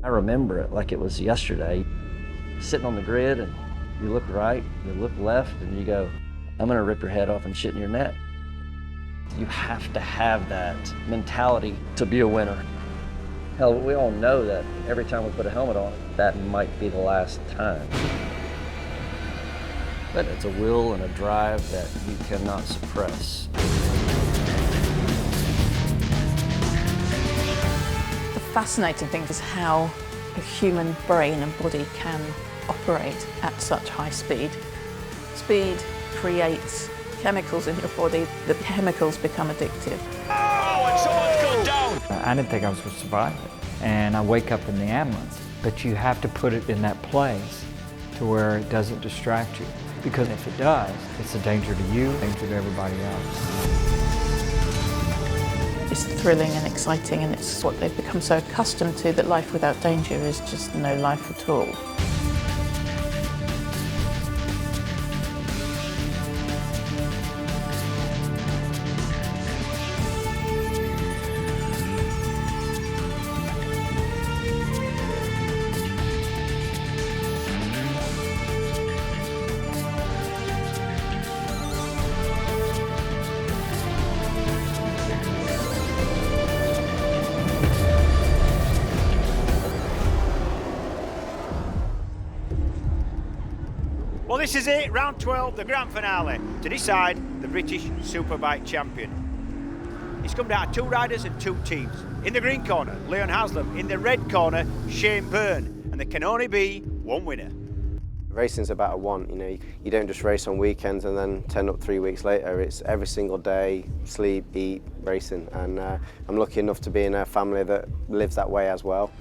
I remember it like it was yesterday. Sitting on the grid and you look right, you look left, and you go, I'm gonna rip your head off and shit in your net. You have to have that mentality to be a winner. Hell, we all know that every time we put a helmet on, that might be the last time. But it's a will and a drive that you cannot suppress. The fascinating thing is how a human brain and body can operate at such high speed. Speed creates chemicals in your body. The chemicals become addictive. Oh, and someone's gone down! I didn't think I was going to survive it. And I wake up in the ambulance. But you have to put it in that place to where it doesn't distract you. Because if it does, it's a danger to you, danger to everybody else. It's thrilling and exciting, and it's what they've become so accustomed to, that life without danger is just no life at all. Well, this is it, round 12, the grand finale, to decide the British Superbike champion. It's come down to two riders and two teams. In the green corner, Leon Haslam. In the red corner, Shane Byrne. And there can only be one winner. Racing's about a want, you know. You don't just race on weekends and then turn up 3 weeks later. It's every single day, sleep, eat, racing. And I'm lucky enough to be in a family that lives that way as well.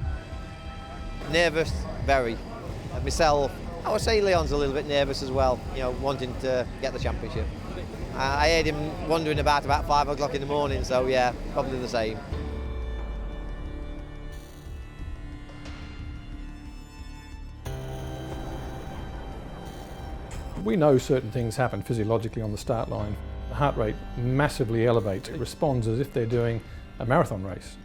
Nervous, very. Myself, I would say Leon's a little bit nervous as well, you know, wanting to get the championship. I heard him wandering about 5 o'clock in the morning, so yeah, probably the same. We know certain things happen physiologically on the start line. The heart rate massively elevates. It responds as if they're doing a marathon race.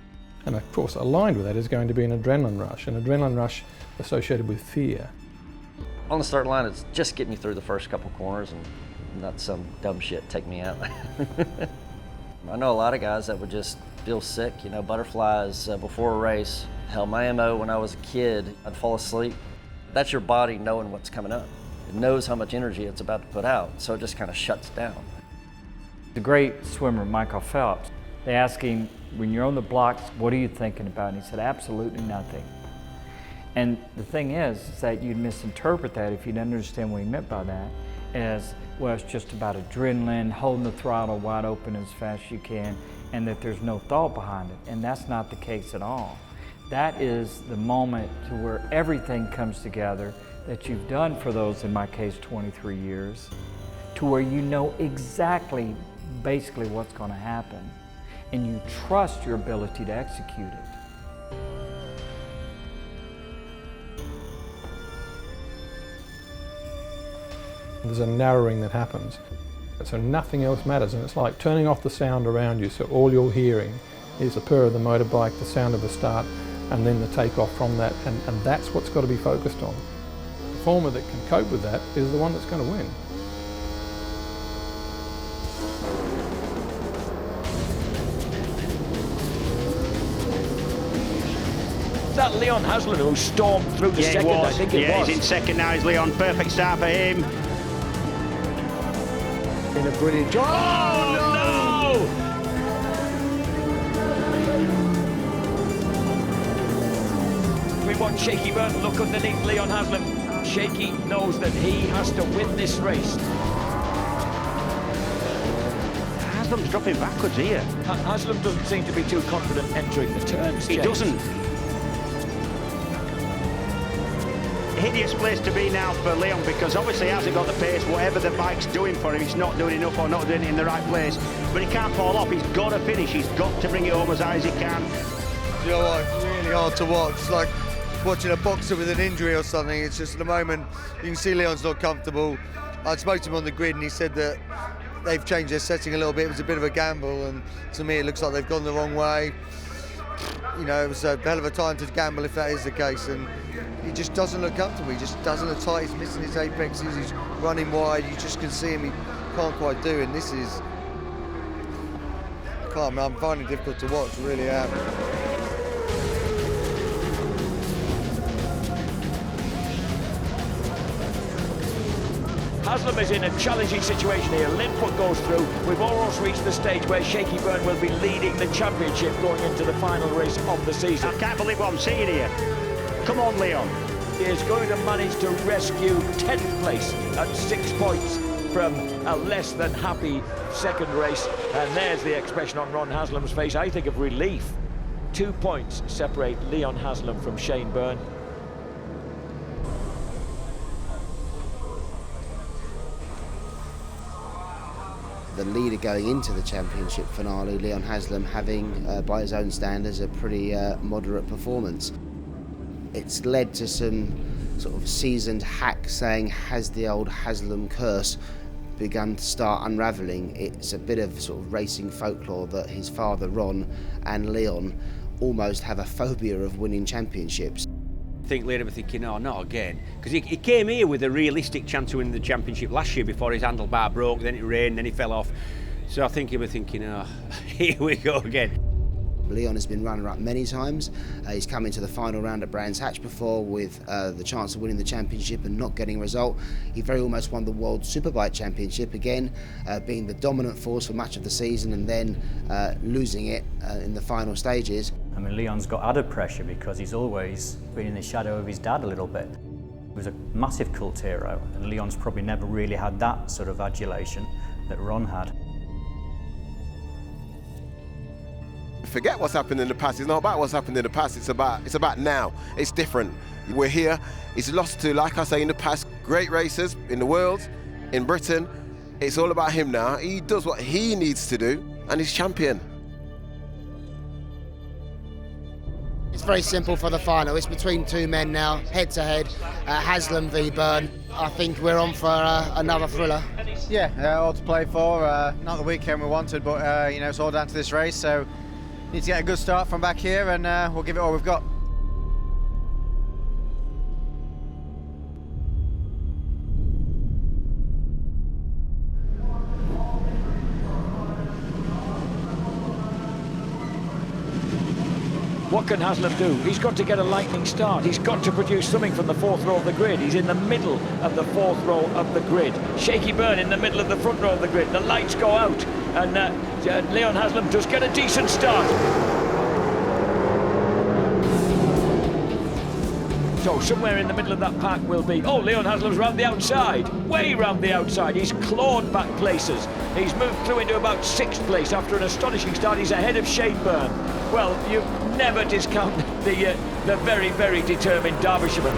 And of course, aligned with that is going to be an adrenaline rush associated with fear. On the start line, it's just get me through the first couple corners and not some dumb shit take me out. I know a lot of guys that would just feel sick, you know, butterflies before a race. Hell, my MO when I was a kid, I'd fall asleep. That's your body knowing what's coming up. It knows how much energy it's about to put out, so it just kind of shuts down. The great swimmer, Michael Phelps, they asked him, when you're on the blocks, what are you thinking about? And he said, absolutely nothing. And the thing is that you'd misinterpret that if you didn't understand what he meant by that as, well, it's just about adrenaline, holding the throttle wide open as fast as you can, and that there's no thought behind it. And that's not the case at all. That is the moment to where everything comes together that you've done for those, in my case, 23 years, to where you know exactly, basically what's going to happen, and you trust your ability to execute it. There's a narrowing that happens, so nothing else matters, and it's like turning off the sound around you, so all you're hearing is the purr of the motorbike, the sound of the start, and then the takeoff from that, and that's what's got to be focused on. The performer that can cope with that is the one that's going to win. Is that Leon Haslam who stormed through the second? I think it was. He's in second now, is Leon. Perfect start for him. In a brilliant job. Oh, no! We want Shaky Byrne look underneath Leon Haslam. Shaky knows that he has to win this race. Haslam's dropping backwards here. Haslam doesn't seem to be too confident entering the turns. He doesn't. Hideous place to be now for Leon, because obviously he hasn't got the pace. Whatever the bike's doing for him, he's not doing enough or not doing it in the right place. But he can't fall off. He's got to finish. He's got to bring it home as high as he can. You know what? It's really hard to watch. It's like watching a boxer with an injury or something. It's just at the moment you can see Leon's not comfortable. I spoke to him on the grid and he said that they've changed their setting a little bit. It was a bit of a gamble, and to me it looks like they've gone the wrong way. you know, it was a hell of a time to gamble if that is the case, and he just doesn't look comfortable. He just doesn't look tight. He's missing his apexes. He's running wide. You just can see him. He can't quite do it. And this is, I'm finding it difficult to watch. Really am. Haslam is in a challenging situation here. Linfoot goes through. We've almost reached the stage where Shaky Byrne will be leading the championship going into the final race of the season. I can't believe what I'm seeing here. Come on, Leon. He is going to manage to rescue 10th place at 6 points from a less than happy second race. And there's the expression on Ron Haslam's face, I think, of relief. 2 points separate Leon Haslam from Shane Byrne. The leader going into the championship finale, Leon Haslam, having, by his own standards, a pretty moderate performance. It's led to some sort of seasoned hacks saying, has the old Haslam curse begun to start unravelling? It's a bit of sort of racing folklore that his father, Ron, and Leon almost have a phobia of winning championships. I think Leon was thinking, oh, not again. Because he came here with a realistic chance to win the championship last year before his handlebar broke, then it rained, then he fell off. So I think he was thinking, oh, here we go again. Leon has been runner-up many times. He's come into the final round at Brands Hatch before with the chance of winning the championship and not getting a result. He very almost won the World Superbike Championship again, being the dominant force for much of the season and then losing it in the final stages. I mean, Leon's got added pressure because he's always been in the shadow of his dad a little bit. He was a massive cult hero, and Leon's probably never really had that sort of adulation that Ron had. Forget what's happened in the past. It's not about what's happened in the past. It's about now. It's different. We're here. He's lost to, like I say, in the past, great racers in the world, in Britain. It's all about him now. He does what he needs to do, and he's champion. It's very simple for the final. It's between two men now, head to head, Haslam v Byrne. I think we're on for another thriller. Yeah, all to play for. Not the weekend we wanted, but you know, it's all down to this race. So need to get a good start from back here, and we'll give it all we've got. What can Haslam do? He's got to get a lightning start. He's got to produce something from the fourth row of the grid. He's in the middle of the fourth row of the grid. Shaky Byrne in the middle of the front row of the grid. The lights go out, and Leon Haslam does get a decent start. So somewhere in the middle of that pack will be... Oh, Leon Haslam's round the outside. Way round the outside. He's clawed back places. He's moved through into about 6th place after an astonishing start. He's ahead of Shane Byrne. Well, you never discount the very, very determined Derbyshireman.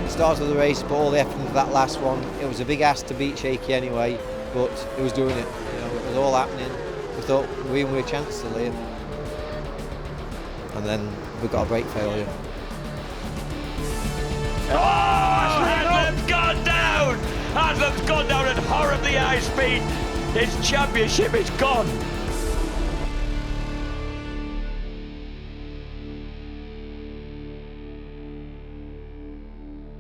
Start of the race, put all the effort into that last one. It was a big ask to beat Shaky anyway, but it was doing it. You know, it was all happening. We thought we were a chance to leave. And then we got a brake failure. Oh, Haslam's gone down! Haslam's gone down at horribly high speed. His championship is gone.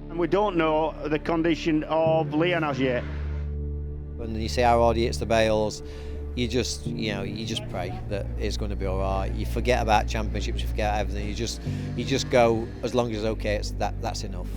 And we don't know the condition of Leon as yet. When you see how hard he hits the bales, you just pray that it's going to be all right. You forget about championships, you forget everything. You just go as long as it's okay. That's enough.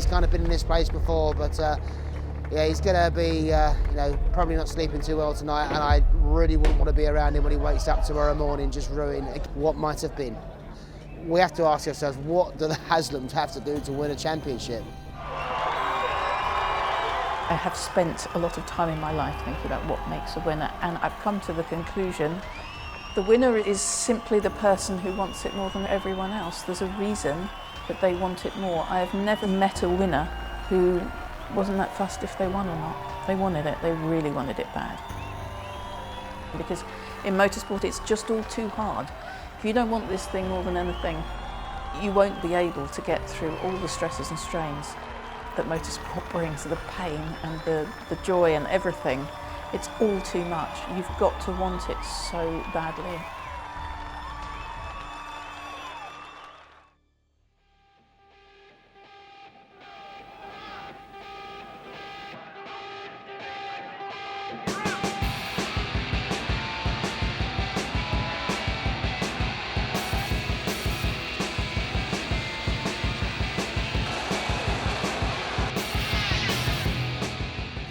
he's kind of been in this place before, but yeah, he's going to be, you know, probably not sleeping too well tonight, and I really wouldn't want to be around him when he wakes up tomorrow morning, just ruin what might have been. We have to ask ourselves, what do the Haslams have to do to win a championship? I have spent a lot of time in my life thinking about what makes a winner, and I've come to the conclusion the winner is simply the person who wants it more than everyone else. There's a reason that they want it more. I have never met a winner who wasn't that fussed if they won or not. They wanted it, they really wanted it bad. Because in motorsport it's just all too hard. If you don't want this thing more than anything, you won't be able to get through all the stresses and strains that motorsport brings, the pain and the joy and everything. It's all too much. You've got to want it so badly.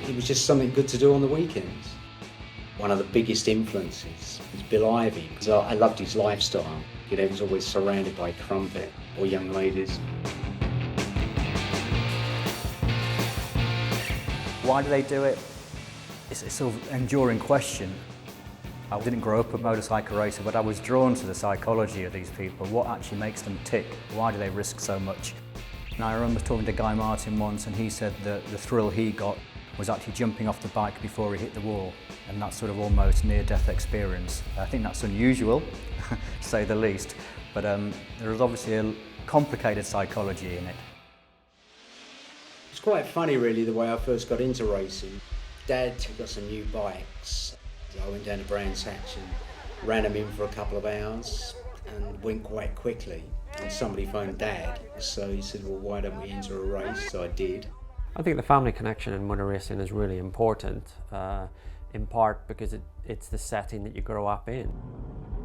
It was just something good to do on the weekends. One of the biggest influences was Bill Ivey, because I loved his lifestyle. You know, he was always surrounded by crumpet or young ladies. Why do they do it? It's a sort of enduring question. I didn't grow up a motorcycle racer, but I was drawn to the psychology of these people. What actually makes them tick? Why do they risk so much? And I remember talking to Guy Martin once, and he said that the thrill he got was actually jumping off the bike before he hit the wall, and that sort of almost near-death experience. I think that's unusual, to say the least, but there is obviously a complicated psychology in it. It's quite funny really the way I first got into racing. Dad got some new bikes. I went down to Brands Hatch and ran them in for a couple of hours and went quite quickly, and somebody phoned Dad, so he said, well, why don't we enter a race? So I did. I think the family connection in motor racing is really important, in part because it's the setting that you grow up in.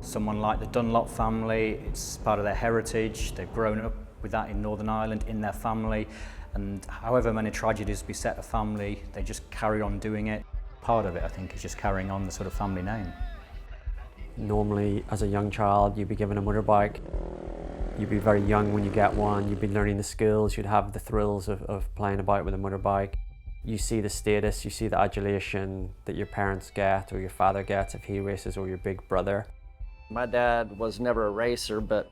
Someone like the Dunlop family, it's part of their heritage. They've grown up with that in Northern Ireland, in their family, and however many tragedies beset a family, they just carry on doing it. Part of it, I think, is just carrying on the sort of family name. Normally, as a young child, you'd be given a motorbike. You'd be very young when you get one, you'd be learning the skills, you'd have the thrills of playing about with a motorbike. You see the status, you see the adulation that your parents get or your father gets if he races, or your big brother. My dad was never a racer, but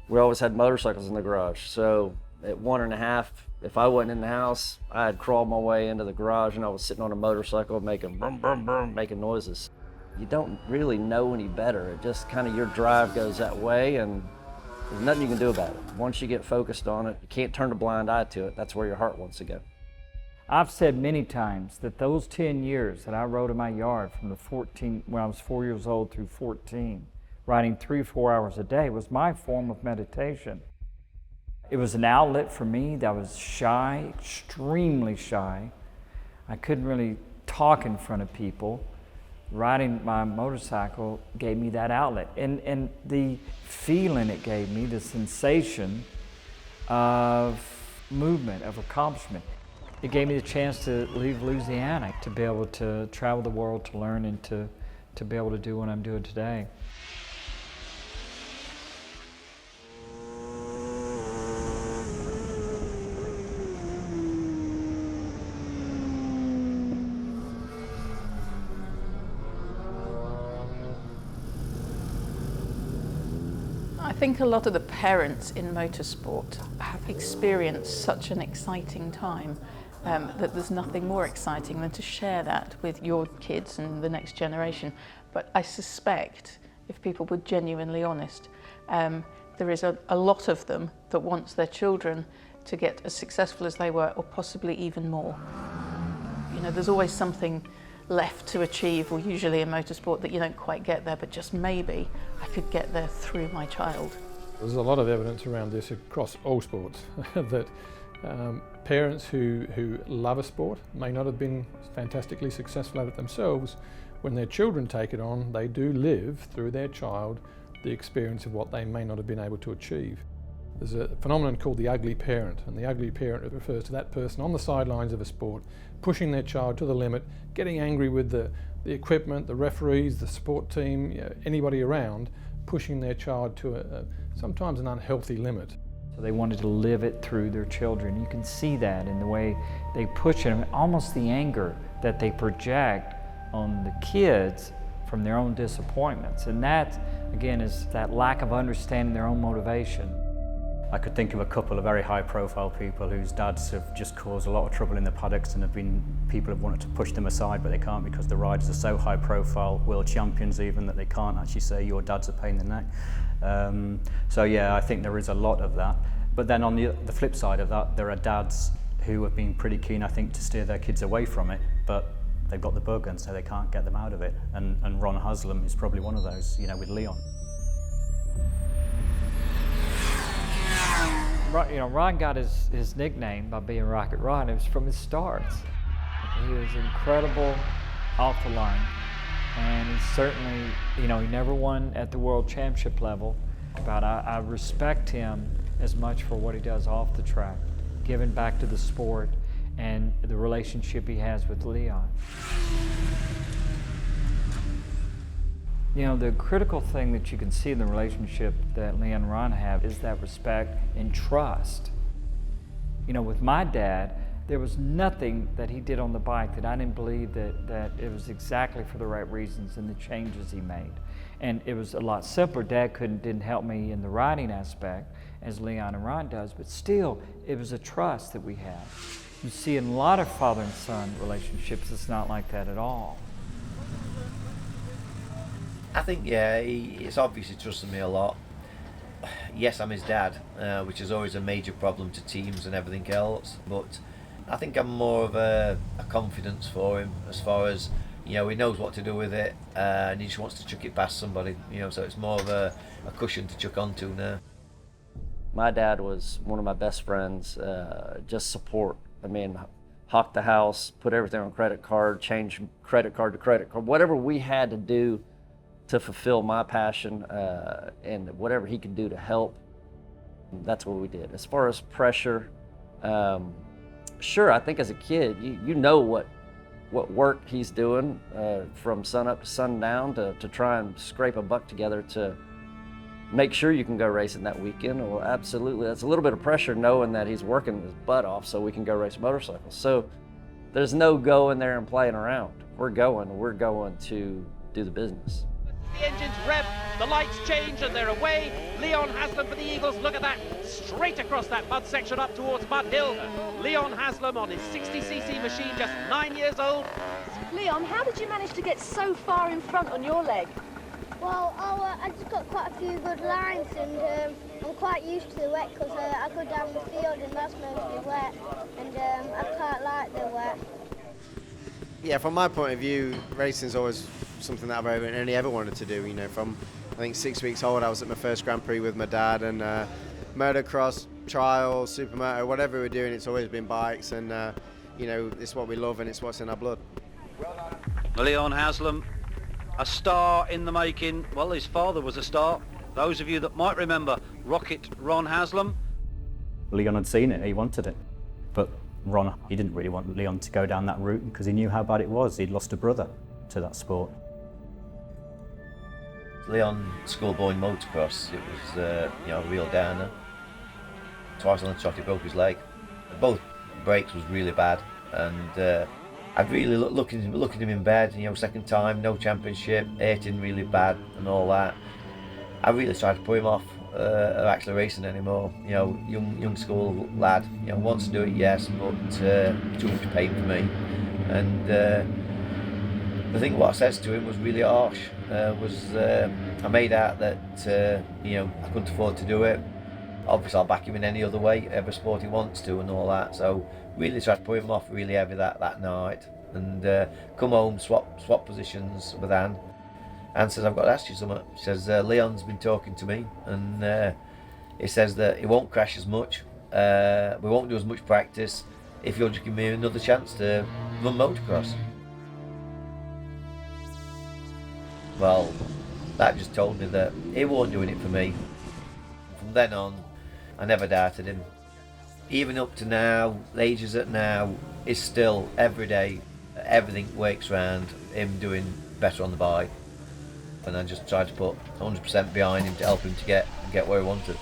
we always had motorcycles in the garage. So at 1.5, if I wasn't in the house, I'd crawl my way into the garage and I was sitting on a motorcycle making brum, brum, brum, making noises. You don't really know any better. It just kind of, your drive goes that way, and there's nothing you can do about it. Once you get focused on it, you can't turn a blind eye to it. That's where your heart wants to go. I've said many times that those 10 years that I rode in my yard from when I was 4 years old through 14, riding 3 or 4 hours a day, was my form of meditation. It was an outlet for me. I was shy, extremely shy. I couldn't really talk in front of people. Riding my motorcycle gave me that outlet, and the feeling it gave me, the sensation of movement, of accomplishment. It gave me the chance to leave Louisiana, to be able to travel the world, to learn, and to be able to do what I'm doing today. I think a lot of the parents in motorsport have experienced such an exciting time that there's nothing more exciting than to share that with your kids and the next generation. But I suspect, if people were genuinely honest, there is a lot of them that wants their children to get as successful as they were, or possibly even more. You know, there's always something left to achieve, or usually in motorsport that you don't quite get there, but just maybe I could get there through my child. There's a lot of evidence around this across all sports that parents who love a sport may not have been fantastically successful at it themselves. When their children take it on, they do live through their child the experience of what they may not have been able to achieve. There's a phenomenon called the ugly parent, and the ugly parent refers to that person on the sidelines of a sport, pushing their child to the limit, getting angry with the equipment, the referees, the support team, anybody around, pushing their child to sometimes an unhealthy limit. So they wanted to live it through their children. You can see that in the way they push it, almost the anger that they project on the kids from their own disappointments. And that, again, is that lack of understanding their own motivation. I could think of a couple of very high-profile people whose dads have just caused a lot of trouble in the paddocks, and people have wanted to push them aside, but they can't because the riders are so high-profile, world champions even, that they can't actually say your dad's a pain in the neck. So yeah, I think there is a lot of that. But then on the flip side of that, there are dads who have been pretty keen, I think, to steer their kids away from it, but they've got the bug and so they can't get them out of it. And Ron Haslam is probably one of those, with Leon. Ron got his nickname by being Rocket Ron. It was from his starts. He was incredible off the line, and he certainly, he never won at the World Championship level, but I respect him as much for what he does off the track, giving back to the sport and the relationship he has with Leon. The critical thing that you can see in the relationship that Leon and Ron have is that respect and trust. With my dad, there was nothing that he did on the bike that I didn't believe that it was exactly for the right reasons and the changes he made. And it was a lot simpler. Dad didn't help me in the riding aspect as Leon and Ron does, but still, it was a trust that we have. You see in a lot of father and son relationships, it's not like that at all. I think, yeah, it's obvious he trusted me a lot. Yes, I'm his dad, which is always a major problem to teams and everything else, but I think I'm more of a confidence for him as far as, he knows what to do with it, and he just wants to chuck it past somebody, so it's more of a cushion to chuck onto now. My dad was one of my best friends, just support. Hawk the house, put everything on credit card, change credit card to credit card, whatever we had to do to fulfill my passion, and whatever he could do to help, that's what we did. As far as pressure, sure, I think as a kid, you know what work he's doing from sun up to sundown to try and scrape a buck together to make sure you can go racing that weekend. Well, absolutely, that's a little bit of pressure knowing that he's working his butt off so we can go race motorcycles. So there's no going there and playing around. We're going to do the business. The engines rev, the lights change and they're away. Leon Haslam for the Eagles, look at that, straight across that mud section up towards Mud Hill. Leon Haslam on his 60cc machine, just 9 years old. Leon, how did you manage to get so far in front on your leg? Well, I just got quite a few good lines, and I'm quite used to the wet because I go down the field and that's mostly wet, and I quite like the wet. Yeah, from my point of view, racing's always something that I've only ever wanted to do. From I think 6 weeks old, I was at my first Grand Prix with my dad, and motocross, trials, supermoto, whatever we're doing, it's always been bikes, and it's what we love and it's what's in our blood. Leon Haslam, a star in the making. Well, his father was a star. Those of you that might remember Rocket Ron Haslam. Leon had seen it, he wanted it. But Ron, he didn't really want Leon to go down that route because he knew how bad it was. He'd lost a brother to that sport. Leon schoolboy motocross, it was a real downer. Twice on the trot he broke his leg. Both brakes was really bad, and I'd really looked at him in bed, second time, no championship, hurting really bad and all that. I really tried to put him off of actually racing anymore. Young school lad, wants to do it, yes, but too much pain for me. And I think what I said to him was really harsh. I made out that I couldn't afford to do it. Obviously I'll back him in any other way, every sport he wants to and all that. So really tried to put him off really heavy that night, and come home, swap positions with Anne. Anne says, I've got to ask you something. She says, Leon's been talking to me, and he says that he won't crash as much, we won't do as much practice if you'll just give me another chance to run motocross. Well, that just told me that he wasn't doing it for me. From then on, I never doubted him. Even up to now, the ages at now, is still every day, everything wakes around him doing better on the bike. And I just try to put 100% behind him to help him to get where he wanted.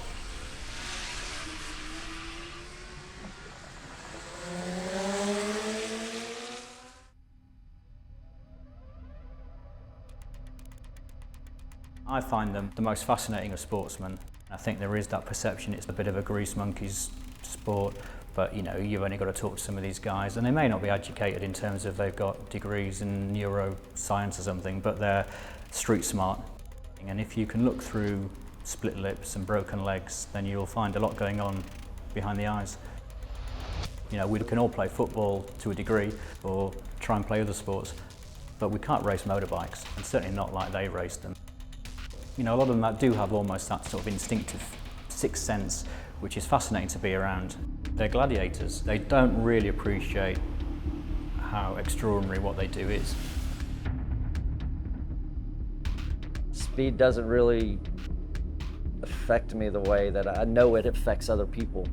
I find them the most fascinating of sportsmen. I think there is that perception it's a bit of a grease monkey's sport, but you know, you've only got to talk to some of these guys, and they may not be educated in terms of they've got degrees in neuroscience or something, but they're street smart. And if you can look through split lips and broken legs, then you'll find a lot going on behind the eyes. You know, we can all play football to a degree or try and play other sports, but we can't race motorbikes, and certainly not like they race them. You know, a lot of them that do have almost that sort of instinctive sixth sense, which is fascinating to be around. They're gladiators. They don't really appreciate how extraordinary what they do is. Speed doesn't really affect me the way that I know it affects other people.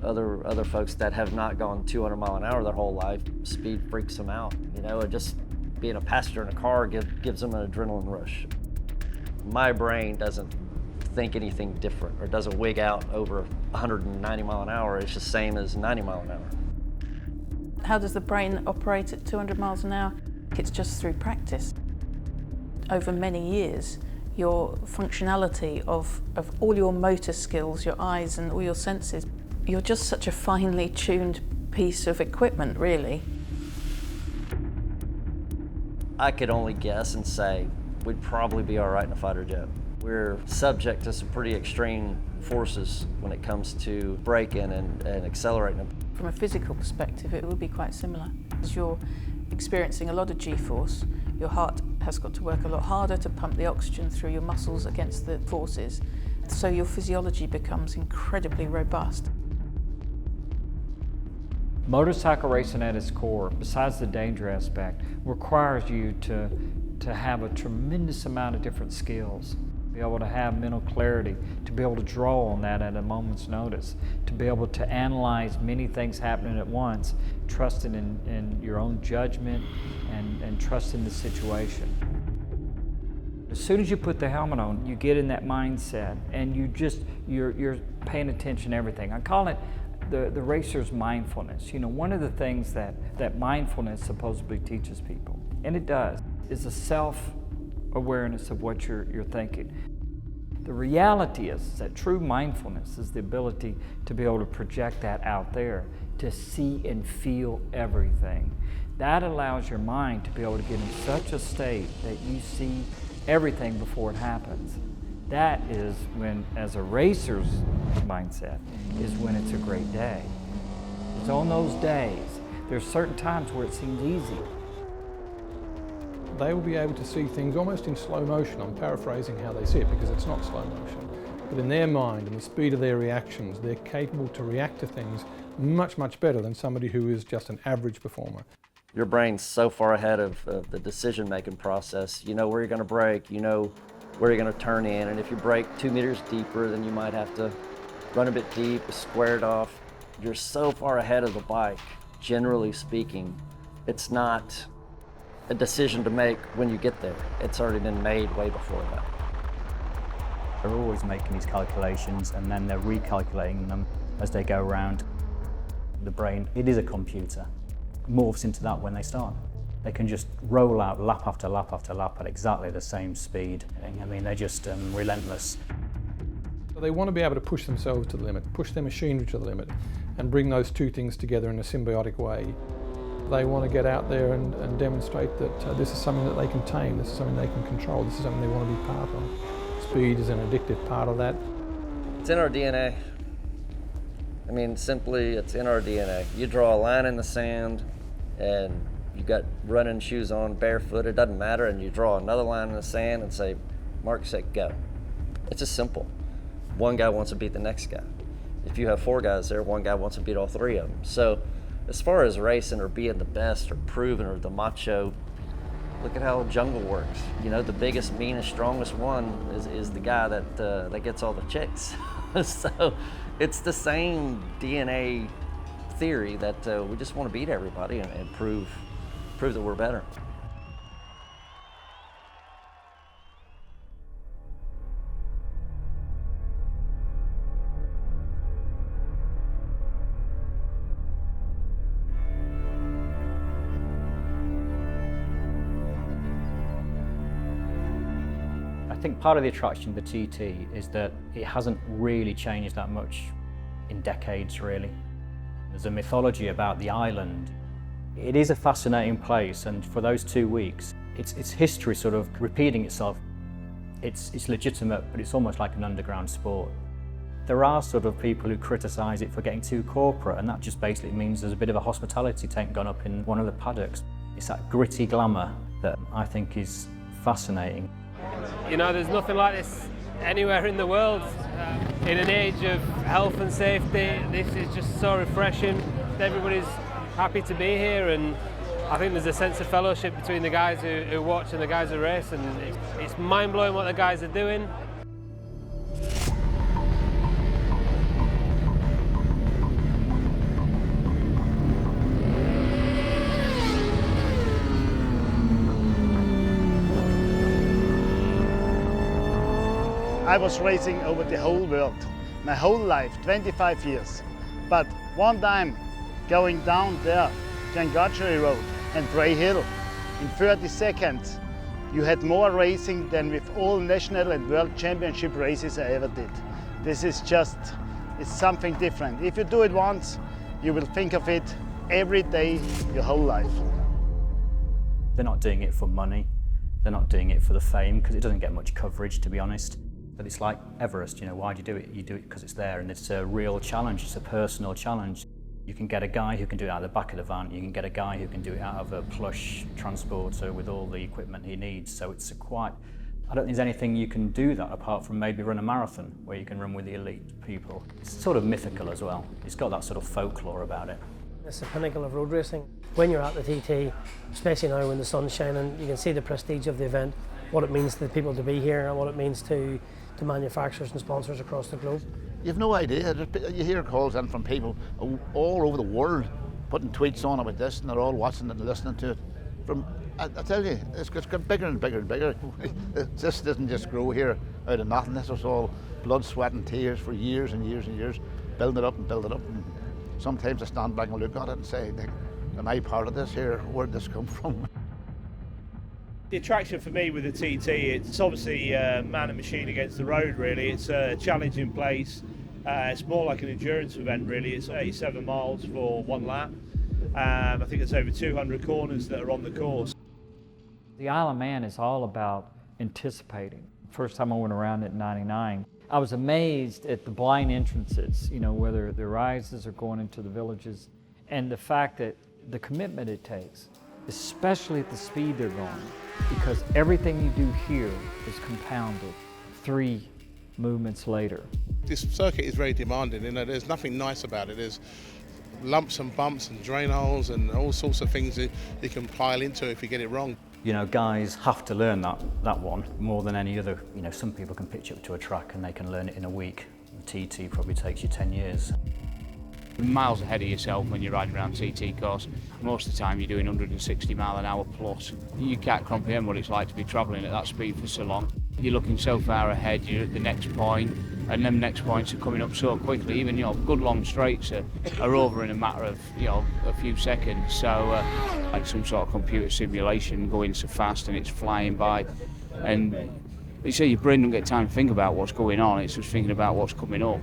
Other folks that have not gone 200 mile an hour their whole life, speed freaks them out. You know, just being a passenger in a car gives them an adrenaline rush. My brain doesn't think anything different or doesn't wig out over 190 mile an hour. It's the same as 90 mile an hour. How does the brain operate at 200 miles an hour? It's just through practice. Over many years, your functionality of all your motor skills, your eyes and all your senses, you're just such a finely tuned piece of equipment, really. I could only guess and say we'd probably be all right in a fighter jet. We're subject to some pretty extreme forces when it comes to braking and accelerating. From a physical perspective, it would be quite similar. As you're experiencing a lot of G-force, your heart has got to work a lot harder to pump the oxygen through your muscles against the forces. So your physiology becomes incredibly robust. Motorcycle racing at its core, besides the danger aspect, requires you to have a tremendous amount of different skills. Be able to have mental clarity, to be able to draw on that at a moment's notice, to be able to analyze many things happening at once, trusting in your own judgment and trusting the situation. As soon as you put the helmet on, you get in that mindset and you're paying attention to everything. I call it the racer's mindfulness. You know, one of the things that mindfulness supposedly teaches people, and it does, is a self-awareness of what you're thinking. The reality is that true mindfulness is the ability to be able to project that out there, to see and feel everything. That allows your mind to be able to get in such a state that you see everything before it happens. That is when, as a racer's mindset, is when it's a great day. It's on those days. There's certain times where it seems easy. They will be able to see things almost in slow motion. I'm paraphrasing how they see it because it's not slow motion. But in their mind and the speed of their reactions, they're capable to react to things much, much better than somebody who is just an average performer. Your brain's so far ahead of the decision-making process. You know where you're going to brake, you know where you're going to turn in, and if you brake 2 meters deeper, then you might have to run a bit deep, square it off. You're so far ahead of the bike, generally speaking. It's not a decision to make when you get there. It's already been made way before that. They're always making these calculations and then they're recalculating them as they go around. The brain, it is a computer, morphs into that when they start. They can just roll out lap after lap after lap at exactly the same speed. I mean, they're just relentless. So they want to be able to push themselves to the limit, push their machinery to the limit, and bring those two things together in a symbiotic way. They want to get out there and demonstrate that this is something that they can tame, this is something they can control, this is something they want to be part of. Speed is an addictive part of that. It's in our DNA. I mean, simply, it's in our DNA. You draw a line in the sand and you got running shoes on, barefoot, it doesn't matter, and you draw another line in the sand and say, mark, set, go. It's just simple. One guy wants to beat the next guy. If you have 4 guys there, one guy wants to beat all 3 of them. So as far as racing or being the best or proving or the macho, Look at how jungle works. You know, the biggest, meanest, strongest one is the guy that gets all the chicks. So it's the same DNA theory that we just want to beat everybody and prove that we're better. I think part of the attraction of the TT is that it hasn't really changed that much in decades, really. There's a mythology about the island. It is a fascinating place, and for those 2 weeks, it's history sort of repeating itself. It's legitimate, but it's almost like an underground sport. There are sort of people who criticise it for getting too corporate, and that just basically means there's a bit of a hospitality tank gone up in one of the paddocks. It's that gritty glamour that I think is fascinating. You know, there's nothing like this anywhere in the world. In an age of health and safety, this is just so refreshing. Everybody's happy to be here, and I think there's a sense of fellowship between the guys who watch and the guys who race, and it's mind-blowing what the guys are doing. I was racing over the whole world, my whole life, 25 years. But one time, going down there, Glencrutchery Road and Bray Hill, in 30 seconds, you had more racing than with all national and world championship races I ever did. This is just, it's something different. If you do it once, you will think of it every day, your whole life. They're not doing it for money. They're not doing it for the fame, because it doesn't get much coverage, to be honest. But it's like Everest, you know, why do you do it? You do it because it's there, and it's a real challenge, it's a personal challenge. You can get a guy who can do it out of the back of the van, you can get a guy who can do it out of a plush transporter with all the equipment he needs, so it's I don't think there's anything you can do that apart from maybe run a marathon, where you can run with the elite people. It's sort of mythical as well, it's got that sort of folklore about it. It's the pinnacle of road racing. When you're at the TT, especially now when the sun's shining, you can see the prestige of the event, what it means to the people to be here and what it means to manufacturers and sponsors across the globe. You've no idea. You hear calls in from people all over the world putting tweets on about this, and they're all watching it and listening to it. I tell you, it's got bigger and bigger and bigger. This didn't just grow here out of nothing. This was all blood, sweat and tears for years and years and years, building it up and building it up. And sometimes I stand back and look at it and say, am I part of this here? Where'd this come from? The attraction for me with the TT, it's obviously man and machine against the road, really. It's a challenging place. It's more like an endurance event, really. It's 87 miles for one lap. I think it's over 200 corners that are on the course. The Isle of Man is all about anticipating. First time I went around at 99, I was amazed at the blind entrances, you know, whether the rises are going into the villages, and the fact that the commitment it takes, especially at the speed they're going, because everything you do here is compounded 3 movements later. This circuit is very demanding, you know, there's nothing nice about it. There's lumps and bumps and drain holes and all sorts of things that you can pile into if you get it wrong. You know, guys have to learn that one more than any other. You know, some people can pitch up to a track and they can learn it in a week. TT probably takes you 10 years. Miles ahead of yourself when you're riding around TT course. Most of the time you're doing 160 mile an hour plus. You can't comprehend what it's like to be travelling at that speed for so long. You're looking so far ahead, you're at the next point, and them next points are coming up so quickly. Even, you know, good long straights are over in a matter of, you know, a few seconds. So like some sort of computer simulation going so fast and it's flying by. And you say your brain don't get time to think about what's going on, it's just thinking about what's coming up.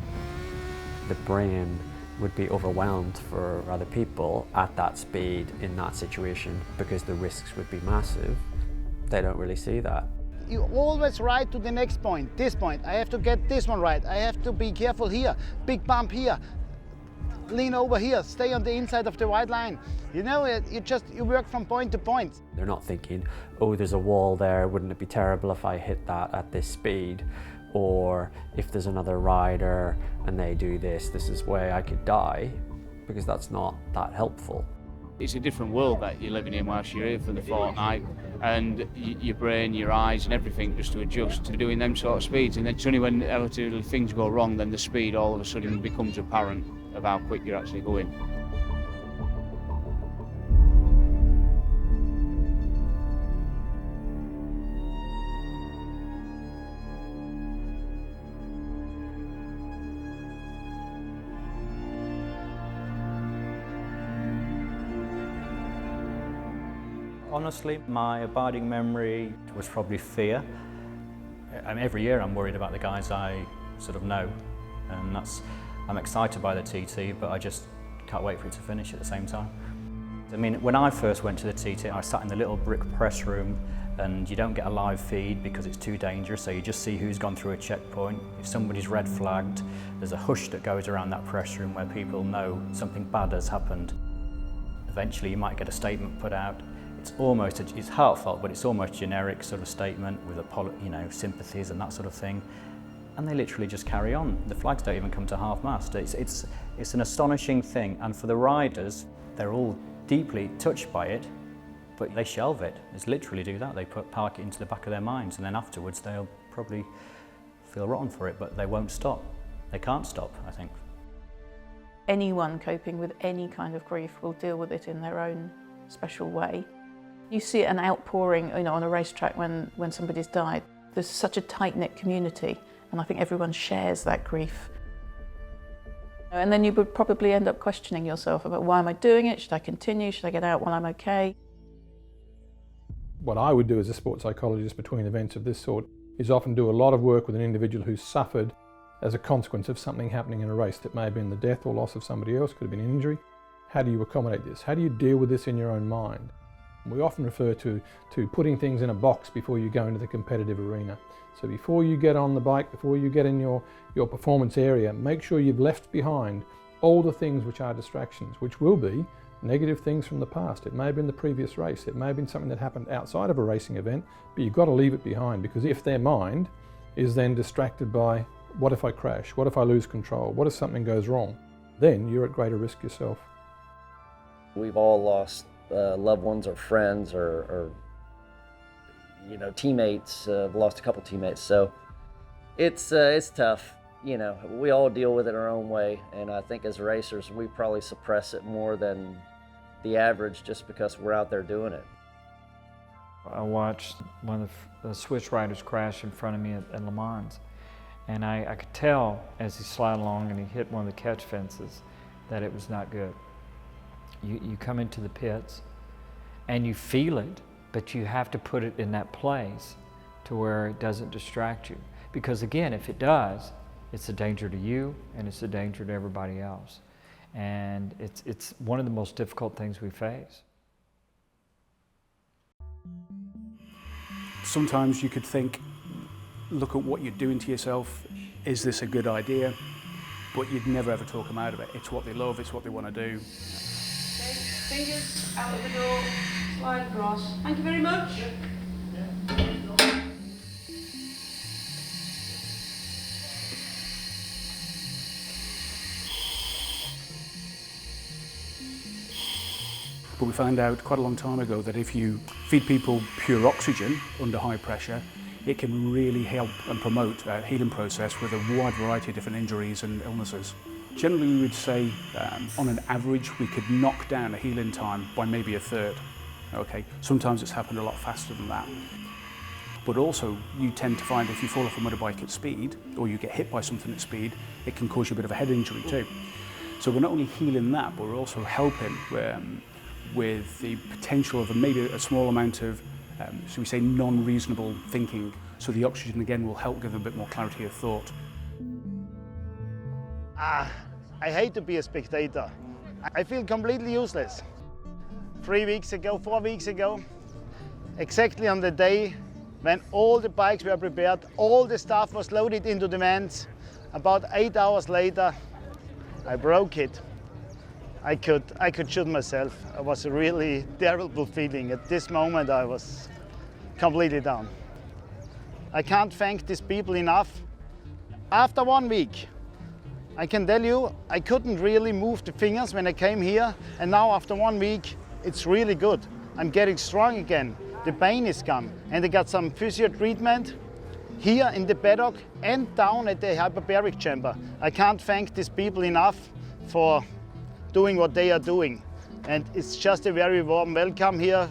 The brain would be overwhelmed for other people at that speed in that situation because the risks would be massive. They don't really see that. You always ride to the next point, this point. I have to get this one right. I have to be careful here, big bump here, lean over here, stay on the inside of the white line. You know, you work from point to point. They're not thinking, oh, there's a wall there, wouldn't it be terrible if I hit that at this speed? Or if there's another rider and they do this, this is where I could die, because that's not that helpful. It's a different world that you're living in whilst you're here for the fortnight, and your brain, your eyes and everything just to adjust to doing them sort of speeds. And then it's only when relatively things go wrong then the speed all of a sudden becomes apparent of how quick you're actually going. Honestly, my abiding memory was probably fear. Every year I'm worried about the guys I sort of know, and I'm excited by the TT, but I just can't wait for it to finish at the same time. I mean, when I first went to the TT, I sat in the little brick press room, and you don't get a live feed because it's too dangerous, so you just see who's gone through a checkpoint. If somebody's red flagged, there's a hush that goes around that press room where people know something bad has happened. Eventually you might get a statement put out. It's heartfelt, but it's almost generic sort of statement with sympathies and that sort of thing. And they literally just carry on. The flags don't even come to half-mast. It's an astonishing thing. And for the riders, they're all deeply touched by it, but they shelve it. It's literally do that. They park it into the back of their minds, and then afterwards they'll probably feel rotten for it, but they won't stop. They can't stop, I think. Anyone coping with any kind of grief will deal with it in their own special way. You see an outpouring, on a racetrack when somebody's died. There's such a tight-knit community, and I think everyone shares that grief. And then you would probably end up questioning yourself about, why am I doing it? Should I continue? Should I get out while I'm okay? What I would do as a sports psychologist between events of this sort is often do a lot of work with an individual who's suffered as a consequence of something happening in a race. That may have been the death or loss of somebody else, could have been an injury. How do you accommodate this? How do you deal with this in your own mind? We often refer to putting things in a box before you go into the competitive arena. So before you get on the bike, before you get in your performance area, make sure you've left behind all the things which are distractions, which will be negative things from the past. It may have been the previous race, it may have been something that happened outside of a racing event, but you've got to leave it behind, because if their mind is then distracted by, what if I crash? What if I lose control? What if something goes wrong? Then you're at greater risk yourself. We've all lost loved ones or friends or teammates. I've lost a couple teammates, so it's tough. We all deal with it our own way, and I think as racers we probably suppress it more than the average just because we're out there doing it. I watched one of the Swiss riders crash in front of me at Le Mans, and I could tell as he slid along and he hit one of the catch fences that it was not good. You come into the pits and you feel it, but you have to put it in that place to where it doesn't distract you. Because again, if it does, it's a danger to you and it's a danger to everybody else. And it's one of the most difficult things we face. Sometimes you could think, look at what you're doing to yourself. Is this a good idea? But you'd never ever talk them out of it. It's what they love, it's what they want to do. Fingers out of the door, slide across. Thank you very much. But we found out quite a long time ago that if you feed people pure oxygen under high pressure, it can really help and promote a healing process with a wide variety of different injuries and illnesses. Generally, we would say on an average, we could knock down a healing time by maybe a third. Okay, sometimes it's happened a lot faster than that. But also, you tend to find if you fall off a motorbike at speed, or you get hit by something at speed, it can cause you a bit of a head injury too. So we're not only healing that, but we're also helping with the potential of maybe a small amount of, so we say, non-reasonable thinking. So the oxygen again will help give them a bit more clarity of thought. I hate to be a spectator. I feel completely useless. 4 weeks ago, exactly on the day when all the bikes were prepared, all the stuff was loaded into the vans, about 8 hours later, I broke it. I could shoot myself. It was a really terrible feeling. At this moment, I was completely down. I can't thank these people enough. After 1 week, I can tell you, I couldn't really move the fingers when I came here, and now after 1 week, it's really good. I'm getting strong again. The pain is gone. And I got some physio treatment here in the paddock and down at the hyperbaric chamber. I can't thank these people enough for doing what they are doing. And it's just a very warm welcome here.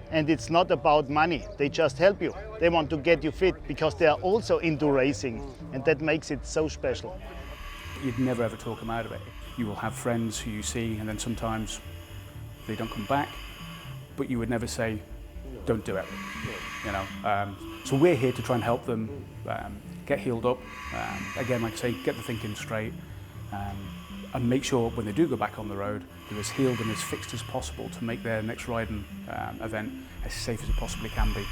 And it's not about money. They just help you. They want to get you fit because they are also into racing. And that makes it so special. You'd never ever talk them out of it. You will have friends who you see and then sometimes they don't come back, but you would never say, don't do it, you know. So we're here to try and help them get healed up. Again, like I say, get the thinking straight and make sure when they do go back on the road, they're as healed and as fixed as possible to make their next riding event as safe as it possibly can be.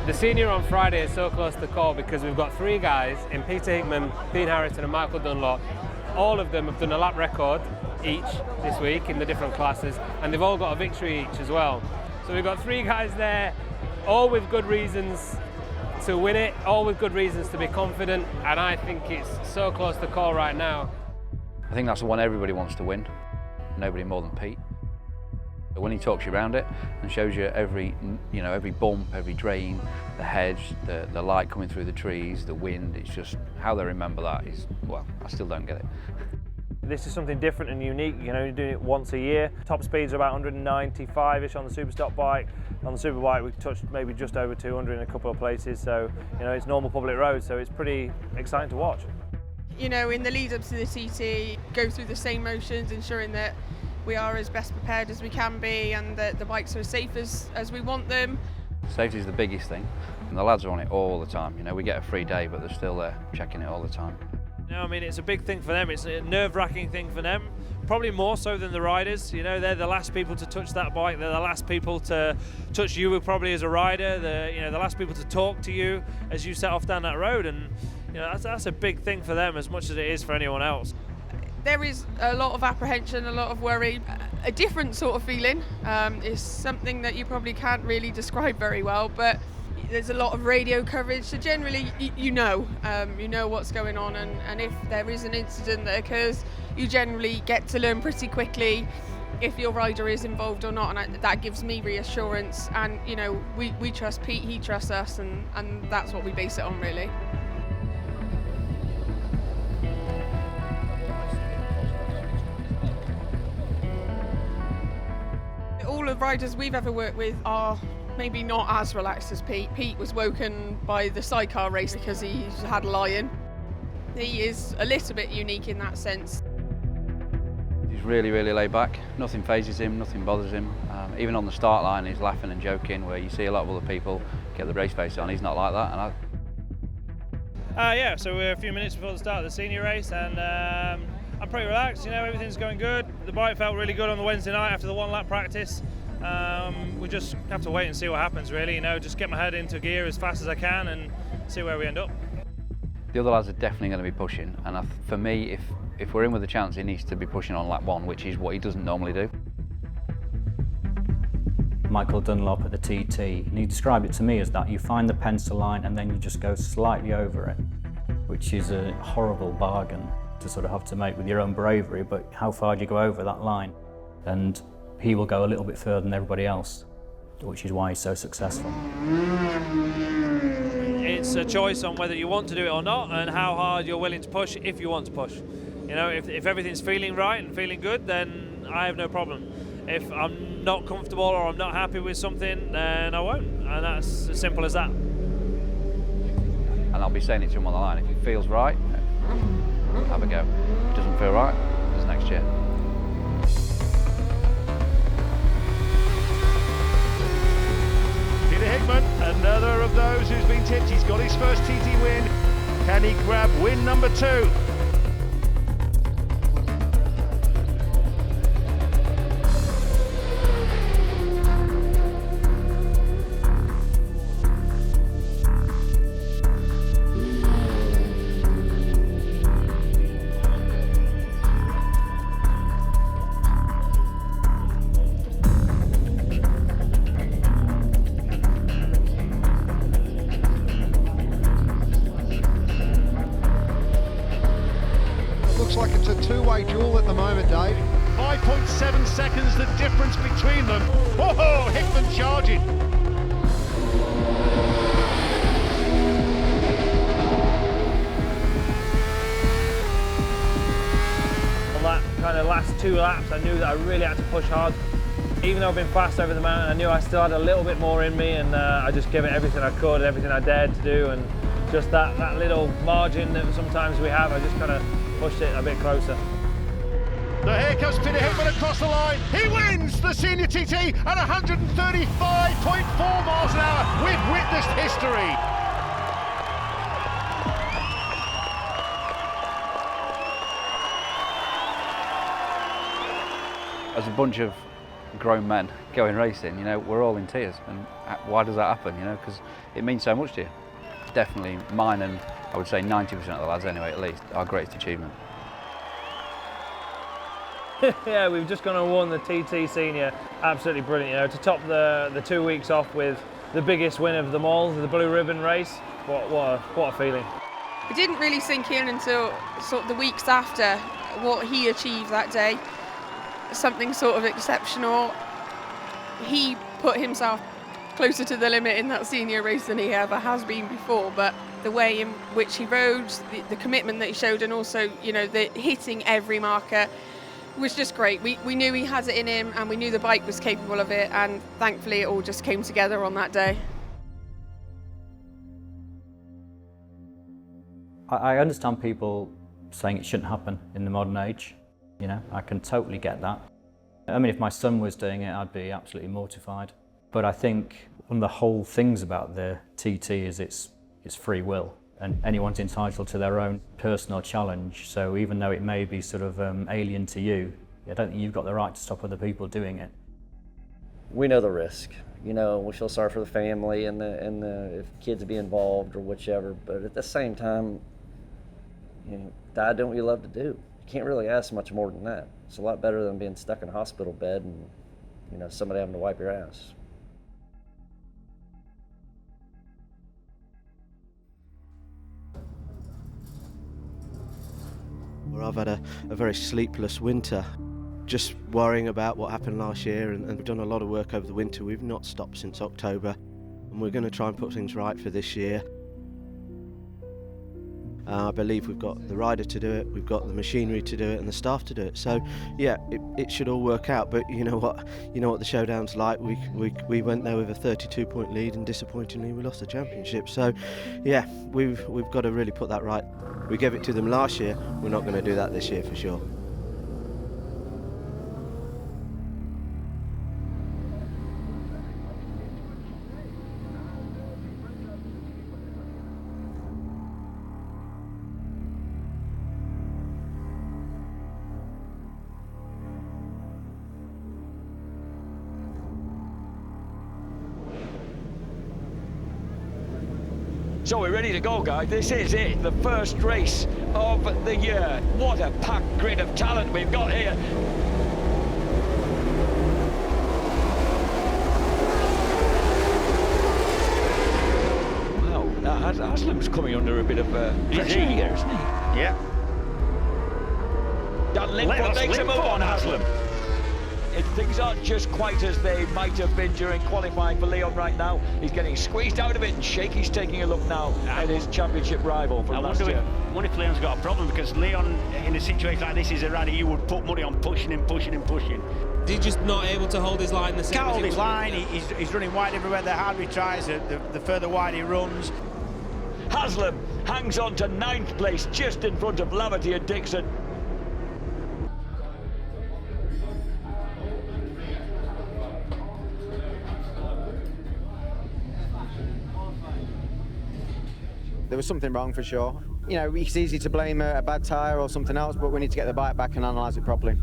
The senior on Friday is so close to the call because we've got 3 guys in Peter Hickman, Dean Harrington and Michael Dunlop. All of them have done a lap record each this week in the different classes, and they've all got a victory each as well. So we've got 3 guys there, all with good reasons to win it, all with good reasons to be confident, and I think it's so close to the call right now. I think that's the one everybody wants to win, nobody more than Pete. When he talks you around it and shows you every bump, every drain, the hedge, the light coming through the trees, the wind, it's just how they remember that is, well, I still don't get it. This is something different and unique, you know, you're doing it once a year. Top speeds are about 195-ish on the Superstock bike. On the Superbike we've touched maybe just over 200 in a couple of places, so you know, it's normal public road, so it's pretty exciting to watch. You know, in the lead up to the TT, go through the same motions, ensuring that we are as best prepared as we can be and that the bikes are as safe as we want them. Safety is the biggest thing, and the lads are on it all the time. You know, we get a free day, but they're still there checking it all the time. No, I mean, it's a big thing for them. It's a nerve-wracking thing for them, probably more so than the riders. You know, they're the last people to touch that bike. They're the last people to touch you probably as a rider. They're, the last people to talk to you as you set off down that road. And you know, that's a big thing for them as much as it is for anyone else. There is a lot of apprehension, a lot of worry, a different sort of feeling. It's something that you probably can't really describe very well, but there's a lot of radio coverage, so generally you know what's going on, and if there is an incident that occurs, you generally get to learn pretty quickly if your rider is involved or not, and that gives me reassurance. And you know, we trust Pete, he trusts us, and that's what we base it on, really. All the riders we've ever worked with are maybe not as relaxed as Pete. Pete was woken by the sidecar race because he had a lie-in. He is a little bit unique in that sense. He's really, really laid back. Nothing phases him, nothing bothers him. Even on the start line, he's laughing and joking, where you see a lot of other people get the race face on. He's not like that. And yeah, so we're a few minutes before the start of the senior race, and I'm pretty relaxed. You know, everything's going good. The bike felt really good on the Wednesday night after the 1 lap practice. We just have to wait and see what happens, really. You know, just get my head into gear as fast as I can and see where we end up. The other lads are definitely going to be pushing, and for me, if we're in with a chance, he needs to be pushing on lap 1, which is what he doesn't normally do. Michael Dunlop at the TT, and he described it to me as that you find the pencil line and then you just go slightly over it, which is a horrible bargain to sort of have to make with your own bravery, but how far do you go over that line? And he will go a little bit further than everybody else, which is why he's so successful. It's a choice on whether you want to do it or not, and how hard you're willing to push if you want to push. You know, if everything's feeling right and feeling good, then I have no problem. If I'm not comfortable or I'm not happy with something, then I won't, and that's as simple as that. And I'll be saying it to him on the line. If it feels right, have a go. If it doesn't feel right, there's next year. Peter Hickman, another of those who's been tipped. He's got his first TT win. Can he grab win number 2? 5.7 seconds the difference between them. Oh, Hickman charging. On that kind of last 2 laps, I knew that I really had to push hard. Even though I've been fast over the mountain, I knew I still had a little bit more in me, and I just gave it everything I could, everything I dared to do, and just that little margin that sometimes we have, I just kind of pushed it a bit closer. The here comes Peter Hickman across the line. He wins the Senior TT at 135.4 miles an hour. We've witnessed history. As a bunch of grown men going racing, you know, we're all in tears. And why does that happen? You know, because it means so much to you. Definitely mine, and I would say 90% of the lads anyway, at least, our greatest achievement. Yeah, we've just gone and won the TT Senior. Absolutely brilliant, you know, to top the 2 weeks off with the biggest win of them all, the Blue Ribbon race. What a feeling. It didn't really sink in until sort of the weeks after what he achieved that day. Something sort of exceptional. He put himself closer to the limit in that senior race than he ever has been before, but the way in which he rode, the commitment that he showed, and also, you know, the hitting every marker was just great. We knew he had it in him, and we knew the bike was capable of it, and thankfully it all just came together on that day. I understand people saying it shouldn't happen in the modern age. You know, I can totally get that. I mean, if my son was doing it, I'd be absolutely mortified. But I think one of the whole things about the TT is it's free will, and anyone's entitled to their own personal challenge. So even though it may be sort of alien to you, I don't think you've got the right to stop other people doing it. We know the risk. You know, we feel sorry for the family and if kids be involved or whichever. But at the same time, you know, die doing what you love to do. You can't really ask much more than that. It's a lot better than being stuck in a hospital bed and, you know, somebody having to wipe your ass. Well, I've had a very sleepless winter, just worrying about what happened last year, and we've done a lot of work over the winter. We've not stopped since October, and we're going to try and put things right for this year. I believe we've got the rider to do it, we've got the machinery to do it, and the staff to do it. So yeah, it should all work out. But you know what the showdown's like. We went there with a 32-point lead, and disappointingly we lost the championship. So yeah, we've got to really put that right. We gave it to them last year. We're not going to do that this year for sure. So we're ready to go, guys. This is it, the first race of the year. What a packed grid of talent we've got here. Wow, Haslam's coming under a bit of pressure here, isn't he? Yeah. That Linfoot makes a move on Haslam. Things aren't just quite as they might have been during qualifying for Leon right now. He's getting squeezed out of it, and Shakey's taking a look now at his championship rival from last year. I wonder if Leon's got a problem, because Leon, in a situation like this, is a rider you would put money on pushing and pushing and pushing. He's just not able to hold his line the same. Can't hold his line, he's running wide everywhere. The harder he tries, the further wide he runs. Haslam hangs on to 9th place, just in front of Laverty and Dixon. There was something wrong for sure. You know, it's easy to blame a bad tyre or something else, but we need to get the bike back and analyse it properly.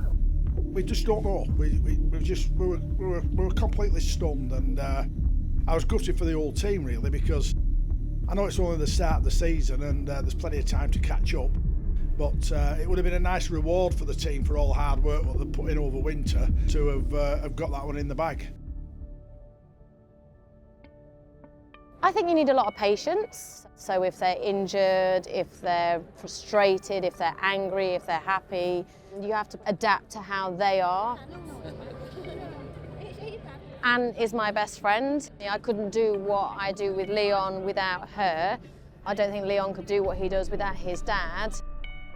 We just don't know. We were completely stunned, and I was gutted for the whole team really, because I know it's only the start of the season and there's plenty of time to catch up. But it would have been a nice reward for the team for all the hard work that they put in over winter to have got that one in the bag. I think you need a lot of patience. So if they're injured, if they're frustrated, if they're angry, if they're happy, you have to adapt to how they are. Anne is my best friend. I couldn't do what I do with Leon without her. I don't think Leon could do what he does without his dad.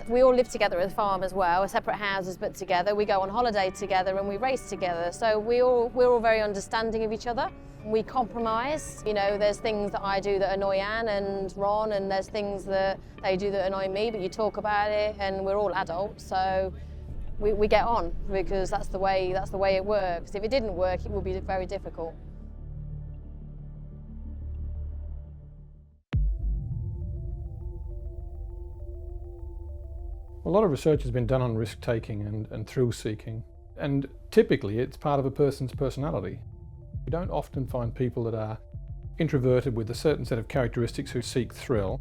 We all live together at the farm as well, separate houses but together. We go on holiday together and we race together. So we're all very understanding of each other. We compromise. You know, there's things that I do that annoy Anne and Ron, and there's things that they do that annoy me, but you talk about it and we're all adults. So we get on because that's the way it works. If it didn't work, it would be very difficult. A lot of research has been done on risk-taking and thrill-seeking, and typically it's part of a person's personality. You don't often find people that are introverted with a certain set of characteristics who seek thrill.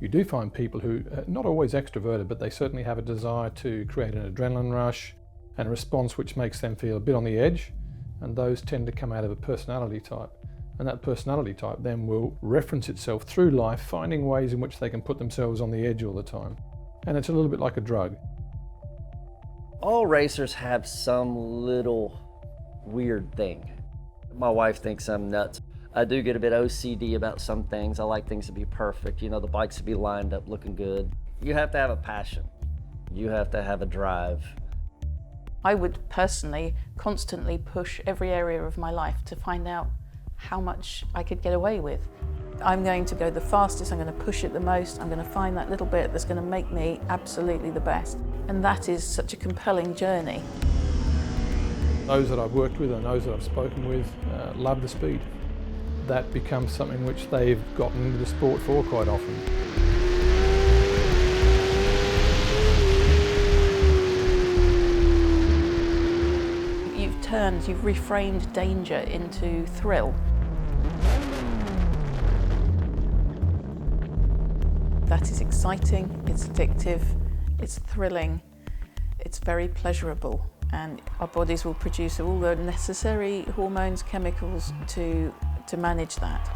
You do find people who are not always extroverted, but they certainly have a desire to create an adrenaline rush and a response which makes them feel a bit on the edge, and those tend to come out of a personality type. And that personality type then will reference itself through life, finding ways in which they can put themselves on the edge all the time. And it's a little bit like a drug. All racers have some little weird thing. My wife thinks I'm nuts. I do get a bit OCD about some things. I like things to be perfect. You know, the bikes to be lined up, looking good. You have to have a passion. You have to have a drive. I would personally constantly push every area of my life to find out how much I could get away with. I'm going to go the fastest, I'm going to push it the most, I'm going to find that little bit that's going to make me absolutely the best. And that is such a compelling journey. Those that I've worked with and those that I've spoken with love the speed. That becomes something which they've gotten into the sport for quite often. You've reframed danger into thrill. That is exciting, it's addictive, it's thrilling, it's very pleasurable, and our bodies will produce all the necessary hormones, chemicals to manage that.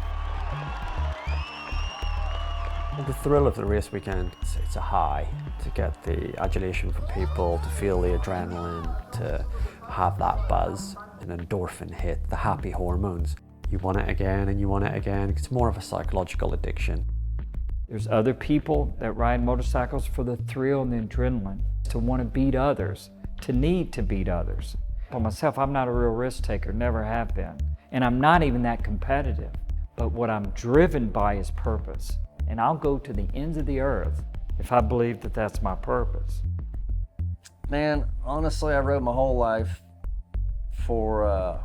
The thrill of the race weekend, it's a high to get the adulation from people, to feel the adrenaline, to have that buzz, an endorphin hit, the happy hormones. You want it again and you want it again. It's more of a psychological addiction. There's other people that ride motorcycles for the thrill and the adrenaline, to want to beat others, to need to beat others. For myself, I'm not a real risk taker, never have been. And I'm not even that competitive. But what I'm driven by is purpose. And I'll go to the ends of the earth if I believe that that's my purpose. Man, honestly, I rode my whole life for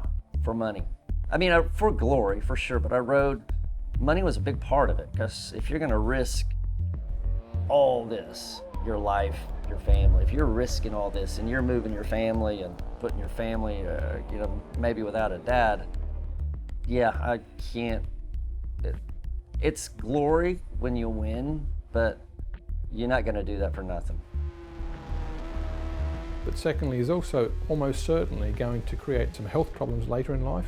money. I mean, for glory, for sure, but I rode, money was a big part of it, because if you're gonna risk all this, your life, your family, if you're risking all this and you're moving your family and putting your family, you know, maybe without a dad, yeah, I can't, it's glory when you win, but you're not gonna do that for nothing. But secondly, is also almost certainly going to create some health problems later in life.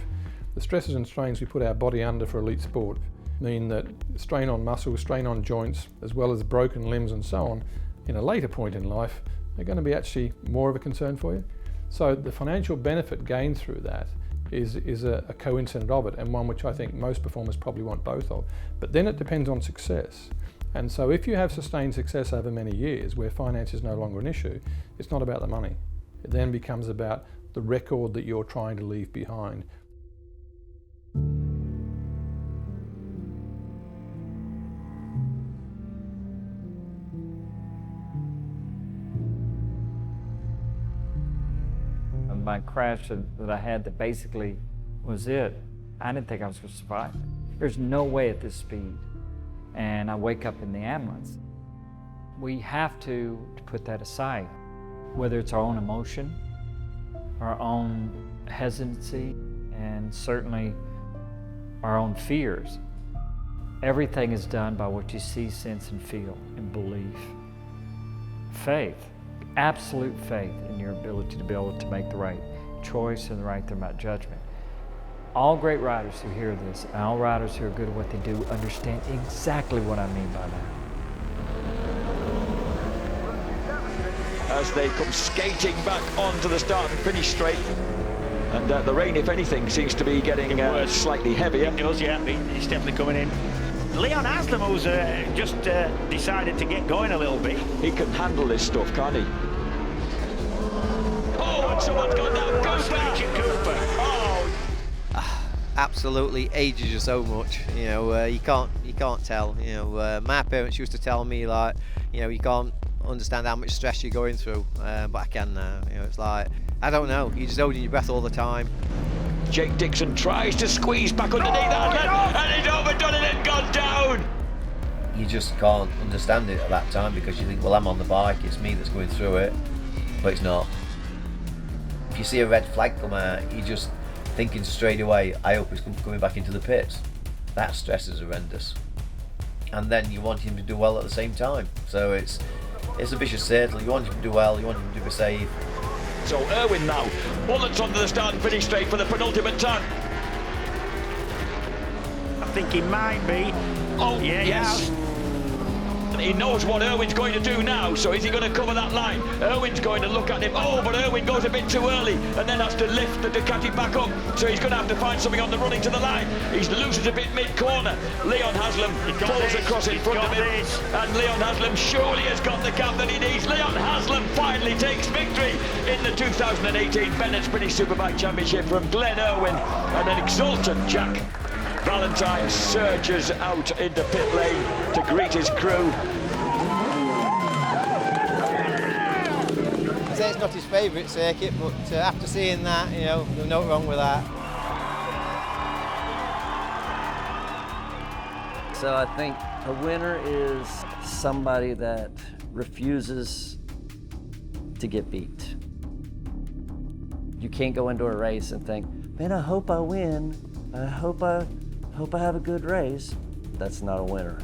The stresses and strains we put our body under for elite sport mean that strain on muscles, strain on joints, as well as broken limbs and so on, in a later point in life, are going to be actually more of a concern for you. So the financial benefit gained through that is a coincident of it, and one which I think most performers probably want both of. But then it depends on success. And so if you have sustained success over many years where finance is no longer an issue, it's not about the money. It then becomes about the record that you're trying to leave behind. My crash that I had that basically was it. I didn't think I was going to survive. There's no way at this speed. And I wake up in the ambulance. We have to put that aside, whether it's our own emotion, our own hesitancy, and certainly our own fears. Everything is done by what you see, sense, and feel, and belief. Faith, absolute faith in your ability to be able to make the right choice and the right thing about judgment. All great riders who hear this, and all riders who are good at what they do, understand exactly what I mean by that. As they come skating back onto the start and finish straight. And the rain, if anything, seems to be getting slightly heavier. It does, yeah, it's definitely coming in. Leon Haslam, who's just decided to get going a little bit. He can handle this stuff, can't he? Oh, and someone's gone down. Cooper! Oh! Absolutely ages you so much. You know, you can't tell. You know, my parents used to tell me, like, you know, you can't understand how much stress you're going through, but I can now. You know, it's like, I don't know, you're just holding your breath all the time. Jake Dixon tries to squeeze back underneath that, and he's overdone it and gone down. You just can't understand it at that time because you think, well, I'm on the bike, it's me that's going through it, but it's not. If you see a red flag come out, you're just thinking straight away, I hope he's coming back into the pits. That stress is horrendous. And then you want him to do well at the same time. So it's a vicious circle. You want him to do well, you want him to be safe. So Irwin now, bullets onto the start and finish straight for the penultimate time. I think he might be. Oh, yeah, yes. He knows what Irwin's going to do now, so is he going to cover that line? Irwin's going to look at him. Oh, but Irwin goes a bit too early and then has to lift the Ducati back up, so he's going to have to find something on the running to the line. He loses a bit mid-corner. Leon Haslam falls across in front of him, and Leon Haslam surely has got the gap that he needs. Leon Haslam finally takes victory in the 2018 Bennett's British Superbike Championship from Glenn Irwin, and an exultant Jack Valentine surges out into pit lane to greet his crew. I'd say it's not his favourite circuit, but after seeing that, you know, there's no wrong with that. So I think a winner is somebody that refuses to get beat. You can't go into a race and think, man, I hope I win. I hope I have a good race. That's not a winner.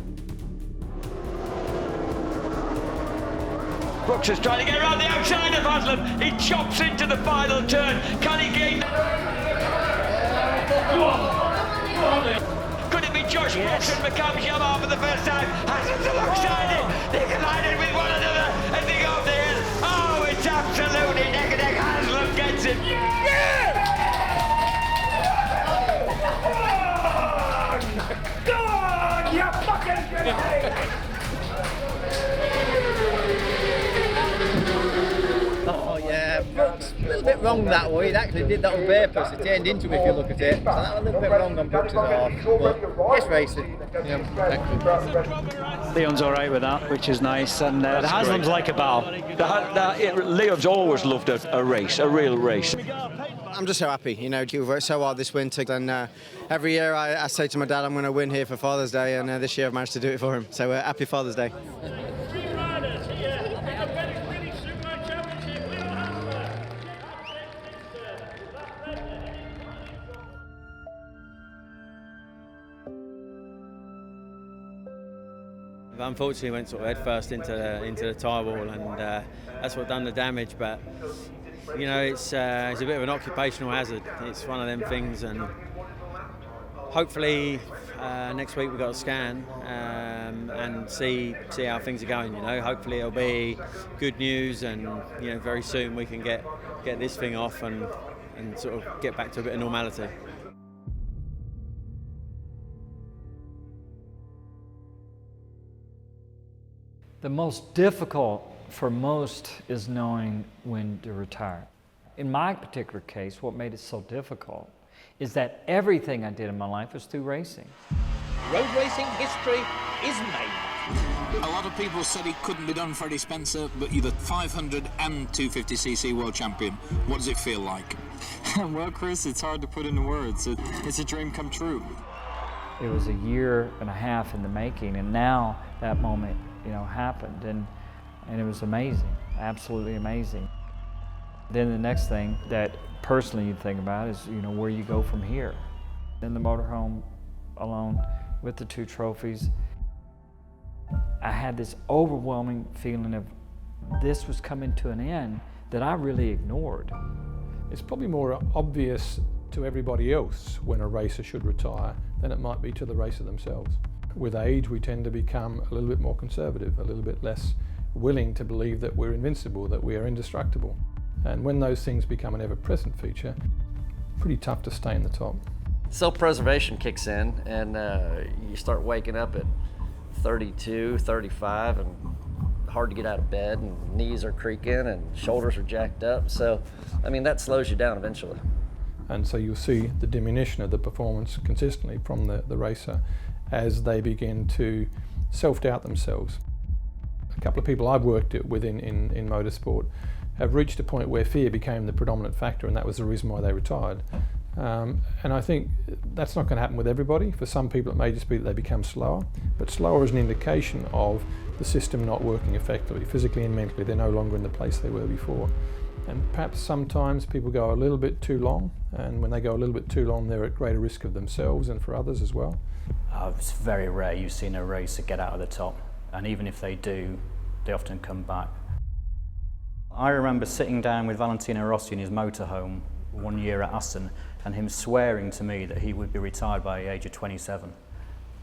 Brooks is trying to get around the outside of Haslam. He chops into the final turn. Can he gain? Could it be Josh Brooks and McCallum's Yamaha for the first time? Haslam's alongside it. They collided with one another and they go up the hill. Oh, it's absolutely neck and neck. Haslam gets it. Go on, you fucking grenade! Oh yeah, Brooks, a little bit wrong that way. He actually did that on purpose. It turned into it if you look at it. So that was a little bit wrong on Brooks' half. But it's racing. You know, Leon's all right with that, which is nice. And the Haslam's like a ball. Leon's always loved a race, a real race. I'm just so happy, you know, you've worked so hard this winter, and every year I say to my dad I'm going to win here for Father's Day, and this year I've managed to do it for him. So happy Father's Day. Unfortunately, went sort of head first into the tyre wall, and that's what done the damage. But you know, it's a bit of an occupational hazard. It's one of them things, and hopefully next week we've got a scan and see how things are going. You know, hopefully it'll be good news, and you know, very soon we can get this thing off and sort of get back to a bit of normality. The most difficult for most is knowing when to retire. In my particular case, what made it so difficult is that everything I did in my life was through racing. Road racing history is made. A lot of people said it couldn't be done, Freddie Spencer, but you're the 500 and 250cc world champion. What does it feel like? Well, Chris, it's hard to put into words. It's a dream come true. It was a year and a half in the making, and now that moment, you know, happened, and it was amazing, absolutely amazing. Then the next thing that personally you think about is, you know, where you go from here. In the motorhome alone with the 2 trophies, I had this overwhelming feeling of this was coming to an end that I really ignored. It's probably more obvious to everybody else when a racer should retire than it might be to the racer themselves. With age, we tend to become a little bit more conservative, a little bit less willing to believe that we're invincible, that we are indestructible. And when those things become an ever-present feature, pretty tough to stay in the top. Self-preservation kicks in, and you start waking up at 32, 35, and hard to get out of bed, and knees are creaking, and shoulders are jacked up. So, I mean, that slows you down eventually. And so you'll see the diminution of the performance consistently from the racer as they begin to self-doubt themselves. A couple of people I've worked with in motorsport have reached a point where fear became the predominant factor, and that was the reason why they retired. And I think that's not going to happen with everybody. For some people it may just be that they become slower, but slower is an indication of the system not working effectively. Physically and mentally they're no longer in the place they were before. And perhaps sometimes people go a little bit too long, and when they go a little bit too long they're at greater risk of themselves and for others as well. It's very rare you've seen a racer get out of the top, and even if they do, they often come back. I remember sitting down with Valentino Rossi in his motorhome one year at Assen, and him swearing to me that he would be retired by the age of 27.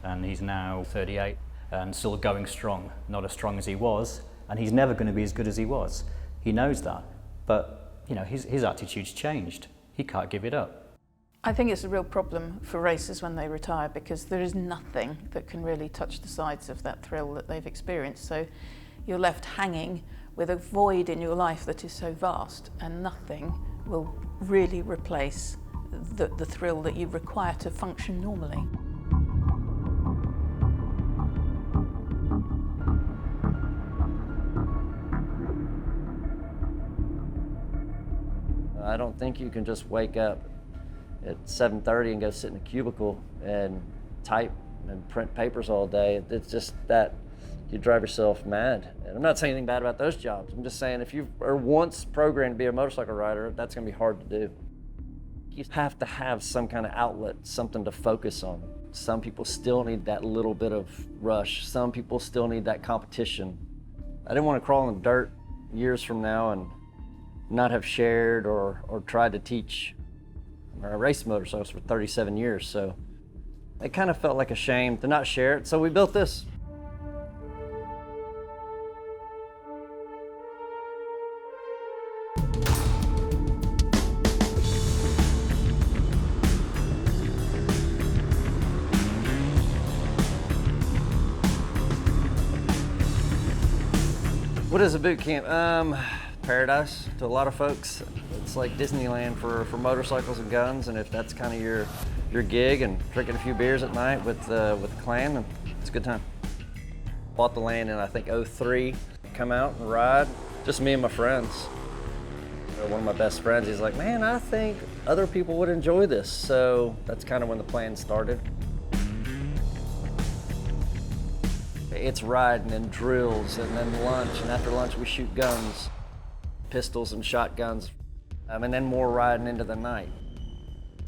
And he's now 38 and still going strong, not as strong as he was, and he's never going to be as good as he was. He knows that, but you know, his attitude's changed. He can't give it up. I think it's a real problem for racers when they retire, because there is nothing that can really touch the sides of that thrill that they've experienced. So you're left hanging with a void in your life that is so vast, and nothing will really replace the thrill that you require to function normally. I don't think you can just wake up at 7:30 and go sit in a cubicle and type and print papers all day. It's just that you drive yourself mad. And I'm not saying anything bad about those jobs. I'm just saying if you are once programmed to be a motorcycle rider, that's going to be hard to do. You have to have some kind of outlet, something to focus on. Some people still need that little bit of rush. Some people still need that competition. I didn't want to crawl in the dirt years from now and not have shared or tried to teach or race motorcycles for 37 years. So it kind of felt like a shame to not share it. So we built this. What is a boot camp? Paradise to a lot of folks. It's like Disneyland for motorcycles and guns, and if that's kind of your gig and drinking a few beers at night with the clan, it's a good time. Bought the land in I think '03. Come out and ride, just me and my friends. One of my best friends, he's like, man, I think other people would enjoy this. So that's kind of when the plan started. It's riding and drills and then lunch, and after lunch we shoot guns, pistols and shotguns, and then more riding into the night.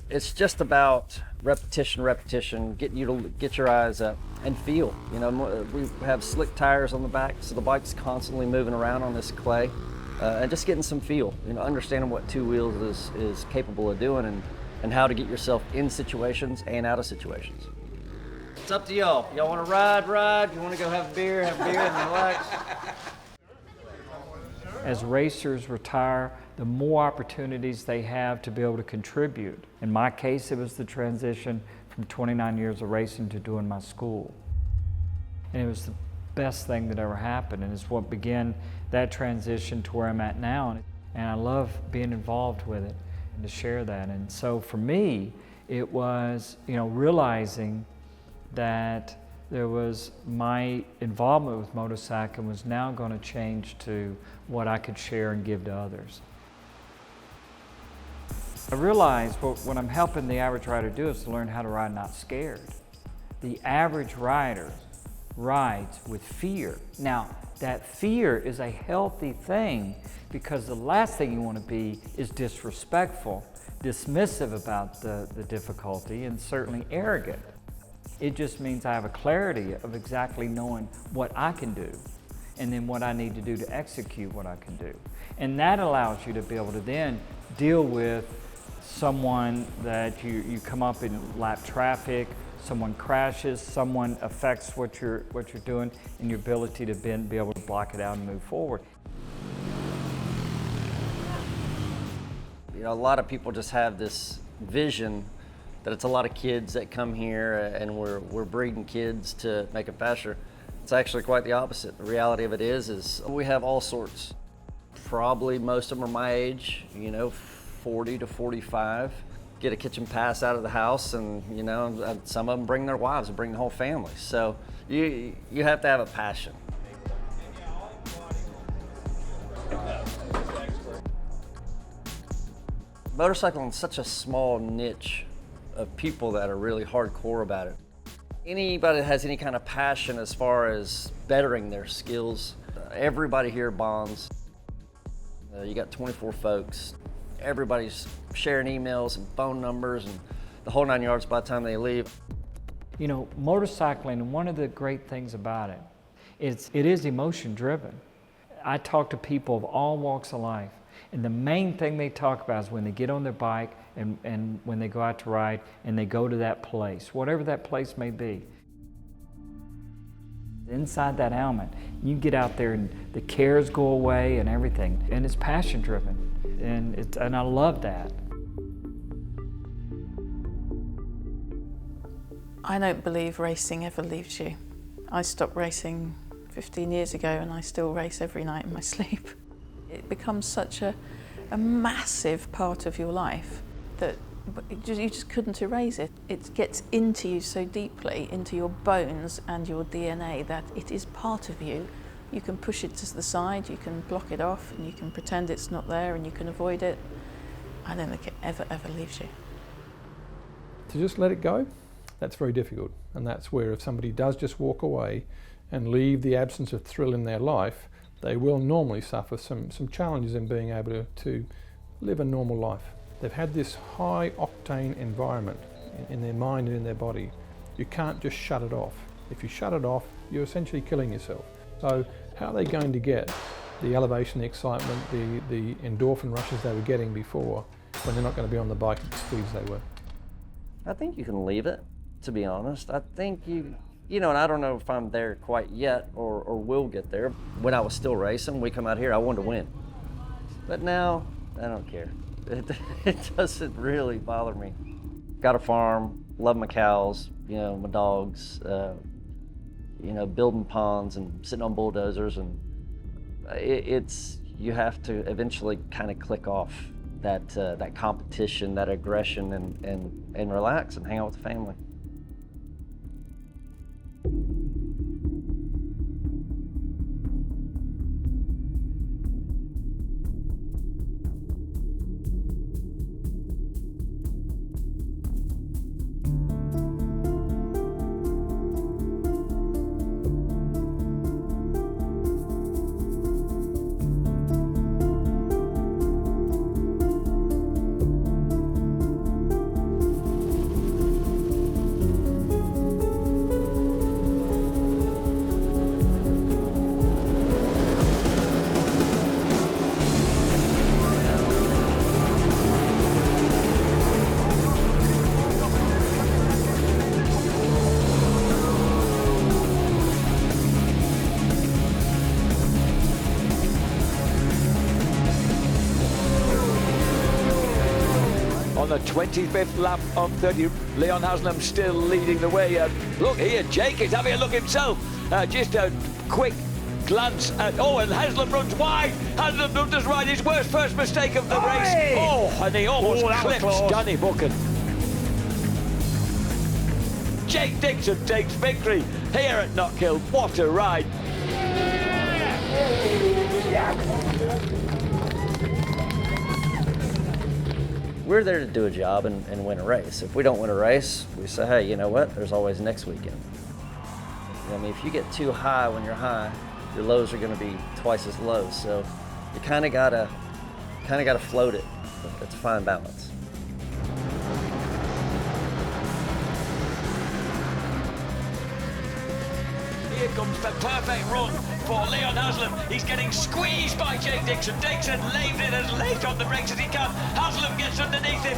It's just about repetition, getting you to get your eyes up and feel. You know, we have slick tires on the back, so the bike's constantly moving around on this clay, and just getting some feel, you know, understanding what two wheels is capable of doing and how to get yourself in situations and out of situations. It's up to y'all. Y'all want to ride. You want to go have a beer and relax. As racers retire, the more opportunities they have to be able to contribute. In my case, it was the transition from 29 years of racing to doing my school. And it was the best thing that ever happened, and it's what began that transition to where I'm at now. And I love being involved with it and to share that. And so for me, it was, you know, realizing that there was my involvement with motorcycling was now going to change to what I could share and give to others. I realized what I'm helping the average rider do is to learn how to ride not scared. The average rider rides with fear. Now, that fear is a healthy thing, because the last thing you want to be is disrespectful, dismissive about the difficulty, and certainly arrogant. It just means I have a clarity of exactly knowing what I can do and then what I need to do to execute what I can do. And that allows you to be able to then deal with someone that you come up in lap traffic, someone crashes, someone affects what you're doing, and your ability to be able to block it out and move forward. You know, a lot of people just have this vision that it's a lot of kids that come here and we're breeding kids to make them faster. It's actually quite the opposite. The reality of it is we have all sorts. Probably most of them are my age, you know, 40 to 45. Get a kitchen pass out of the house, and you know, some of them bring their wives and bring the whole family. So you have to have a passion. Motorcycling is such a small niche of people that are really hardcore about it. Anybody that has any kind of passion as far as bettering their skills, everybody here bonds. You got 24 folks. Everybody's sharing emails and phone numbers and the whole 9 yards by the time they leave. You know, motorcycling, one of the great things about it is emotion driven. I talk to people of all walks of life, and the main thing they talk about is when they get on their bike and when they go out to ride and they go to that place, whatever that place may be. Inside that helmet, you get out there and the cares go away and everything, and it's passion driven. And I love that. I don't believe racing ever leaves you. I stopped racing 15 years ago and I still race every night in my sleep. It becomes such a massive part of your life that you just couldn't erase it. It gets into you so deeply, into your bones and your DNA, that it is part of you. You can push it to the side, you can block it off, and you can pretend it's not there and you can avoid it. I don't think it ever leaves you. To just let it go, that's very difficult. And that's where if somebody does just walk away and leave the absence of thrill in their life, they will normally suffer some challenges in being able to live a normal life. They've had this high octane environment in their mind and in their body. You can't just shut it off. If you shut it off, you're essentially killing yourself. So how are they going to get the elevation, the excitement, the endorphin rushes they were getting before when they're not going to be on the bike at the speeds they were? I think you can leave it, to be honest. I think you know, and I don't know if I'm there quite yet or will get there. When I was still racing, we come out here, I wanted to win. But now, I don't care. It doesn't really bother me. Got a farm, love my cows, you know, my dogs, you know, building ponds and sitting on bulldozers, and you have to eventually kind of click off that competition, that aggression, and relax and hang out with the family. The 25th lap of 30. Leon Haslam still leading the way. Look here, Jake is having a look himself. Just a quick glance at, and Haslam runs wide. Haslam does right, his worst first mistake of the race. Oh, and he almost clips Danny Buchan. Jake Dixon takes victory here at Knockhill. What a ride. We're there to do a job and win a race. If we don't win a race, we say, hey, you know what? There's always next weekend. I mean, if you get too high when you're high, your lows are going to be twice as low. So you kind of gotta float it. It's a fine balance. Here comes the perfect run for Leon Haslam. He's getting squeezed by Jake Dixon. Dixon leaves it as late on the brakes as he can. Haslam gets underneath him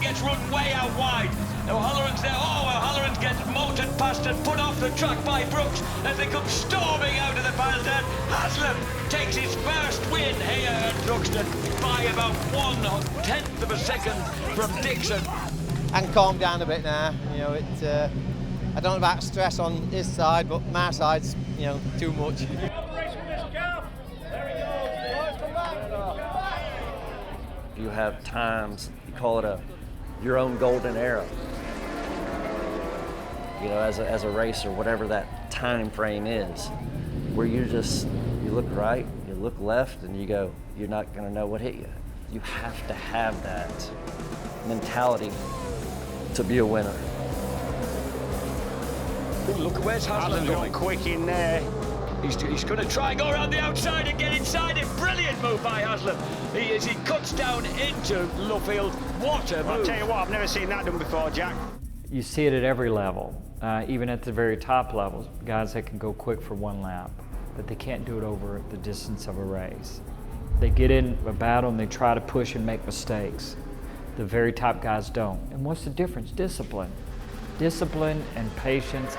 gets run way out wide. O'Halloran's there. O'Halloran gets motored past and put off the track by Brooks as they come storming out of the pile turn. Haslam takes his first win here at Thruxton by about 1/10 of a second from Dixon. And calm down a bit now. You know, I don't know about stress on his side, but my side's, you know, too much. You have times, you call it your own golden era. You know, as a racer, whatever that time frame is, where you look right, you look left, and you go, you're not gonna know what hit you. You have to have that mentality to be a winner. Ooh, look, where's Haslam going? Quick in there. He's going to try and go around the outside and get inside it. Brilliant move by Haslam. He cuts down into Luffield. What a move. I'll tell you what, I've never seen that done before, Jack. You see it at every level, even at the very top levels, guys that can go quick for one lap, but they can't do it over the distance of a race. They get in a battle and they try to push and make mistakes. The very top guys don't. And what's the difference? Discipline. Discipline and patience.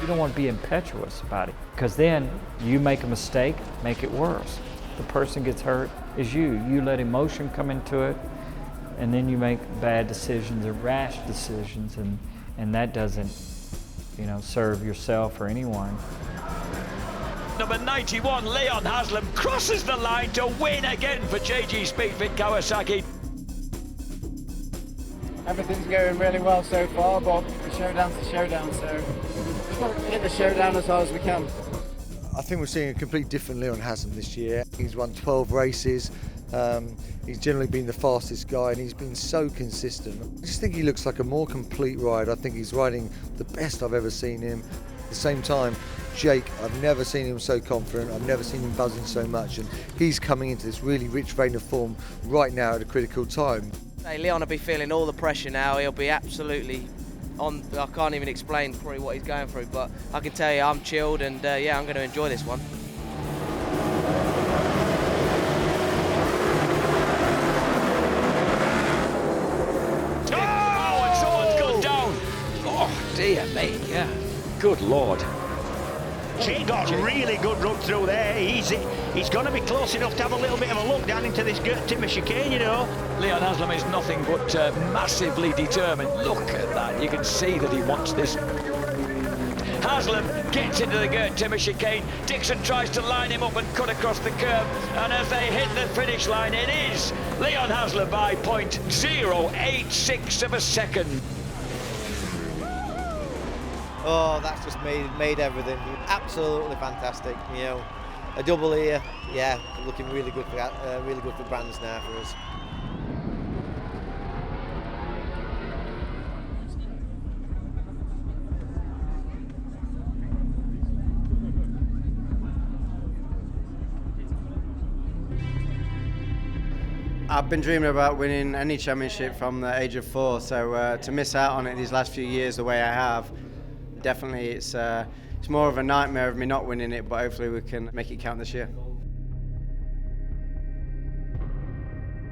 You don't want to be impetuous about it, because then you make a mistake, make it worse. The person gets hurt is you. You let emotion come into it, and then you make bad decisions or rash decisions, and that doesn't, you know, serve yourself or anyone. Number 91, Leon Haslam, crosses the line to win again for JG Speedfit Kawasaki. Everything's going really well so far, but the showdown's the showdown, so we've got to hit the showdown as hard as we can. I think we're seeing a completely different Leon Haslam this year. He's won 12 races. He's generally been the fastest guy, and he's been so consistent. I just think he looks like a more complete rider. I think he's riding the best I've ever seen him. At the same time, Jake, I've never seen him so confident. I've never seen him buzzing so much, and he's coming into this really rich vein of form right now at a critical time. Hey, Leon will be feeling all the pressure now. He'll be absolutely on. I can't even explain probably what he's going through, but I can tell you I'm chilled, and yeah, I'm going to enjoy this one. Oh, and someone's gone down. Oh, dear me, yeah. Good Lord. He got really good run through there. He's going to be close enough to have a little bit of a look down into this timber chicane, you know. Leon Haslam is nothing but massively determined. Look at that. You can see that he wants this. Haslam gets into the Gert Timber chicane. Dixon tries to line him up and cut across the curb. And as they hit the finish line, it is Leon Haslam by 0.086 of a second. Oh, that's just made everything absolutely fantastic. You know, a double here, yeah, looking really good for Brands now for us. I've been dreaming about winning any championship from the age of 4, so to miss out on it these last few years the way I have, definitely it's more of a nightmare of me not winning it, but hopefully we can make it count this year.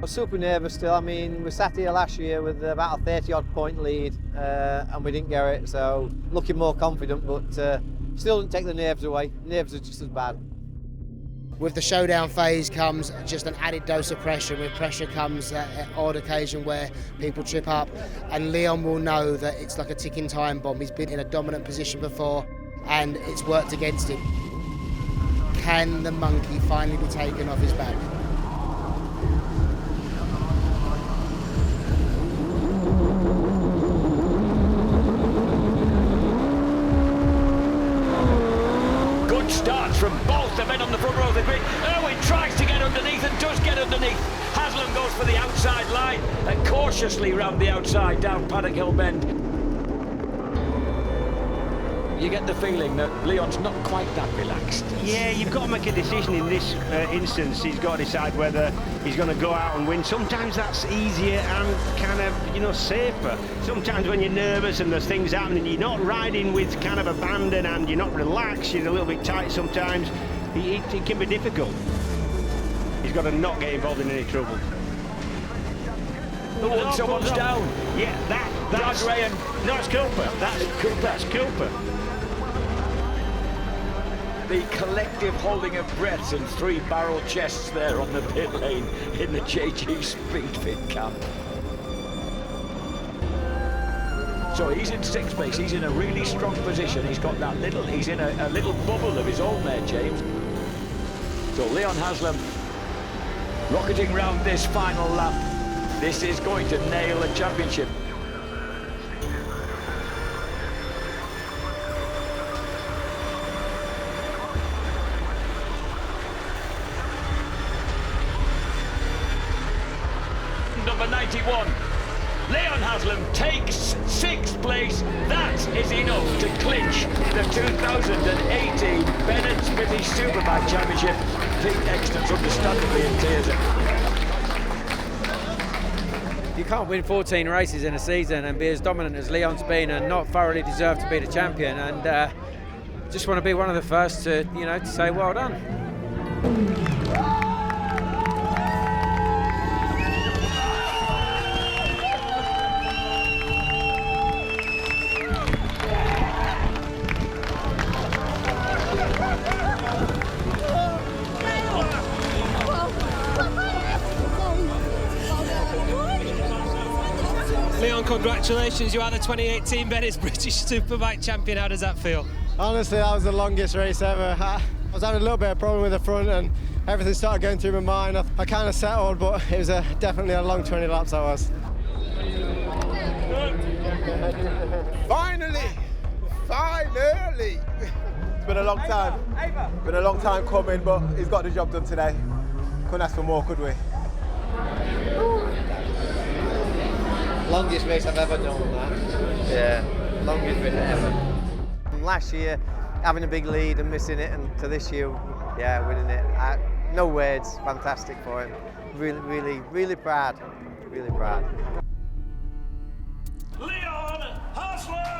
I'm super nervous still. I mean, we sat here last year with about a 30-odd point lead and we didn't get it, so looking more confident, but still didn't take the nerves away. Nerves are just as bad. With the showdown phase comes just an added dose of pressure. With pressure comes that odd occasion where people trip up, and Leon will know that it's like a ticking time bomb. He's been in a dominant position before and it's worked against him. Can the monkey finally be taken off his back? Good starts from both the men on the front row of the grid. Irwin tries to get underneath and does get underneath. Haslam goes for the outside line and cautiously round the outside down Paddock Hill Bend. You get the feeling that Leon's not quite that relaxed. Yeah, you've got to make a decision in this instance. He's got to decide whether he's going to go out and win. Sometimes that's easier and kind of, you know, safer. Sometimes when you're nervous and there's things happening, you're not riding with kind of abandon and you're not relaxed, you're a little bit tight sometimes. It can be difficult. He's got to not get involved in any trouble. Oh, someone's down. Yeah, that's Ryan. No, it's Cooper. That's Cooper. The collective holding of breaths and 3 barrel chests there on the pit lane in the JG Speedfit camp. So he's in 6th place. He's in a really strong position. He's got that little. He's in a little bubble of his own there, James. So Leon Haslam rocketing round this final lap. This is going to nail a championship. Number 91, Leon Haslam takes 6th place. That is enough to clinch the 2018 Bennett's British Superbike Championship. Pete Exton's understandably in tears. You can't win 14 races in a season and be as dominant as Leon's been and not thoroughly deserve to be the champion. And just want to be one of the first to, to say well done. Leon, congratulations, you are the 2018 Bennett's British Superbike champion. How does that feel? Honestly, that was the longest race ever. I was having a little bit of problem with the front and everything started going through my mind. I kind of settled, but it was definitely a long 20 laps that was. Finally! It's been a long time. Been a long time coming, but he's got the job done today. Couldn't ask for more, could we? Longest race I've ever done that. Yeah, longest race ever. From last year, having a big lead and missing it, and to this year, yeah, winning it. No words, fantastic for him. Really proud. Really proud. Leon Haslam!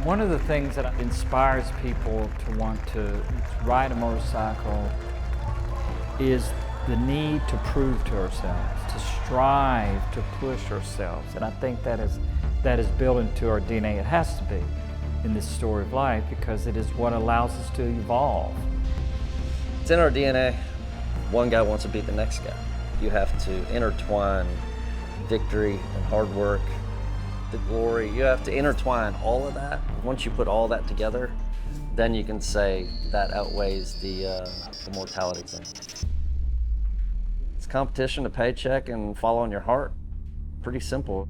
One of the things that inspires people to want to ride a motorcycle is the need to prove to ourselves, to strive, to push ourselves. And I think that is built into our DNA. It has to be in this story of life because it is what allows us to evolve. It's in our DNA. One guy wants to beat the next guy. You have to intertwine victory and hard work, the glory. You have to intertwine all of that. Once you put all that together, then you can say that outweighs the mortality thing. It's competition, a paycheck, and following your heart. Pretty simple.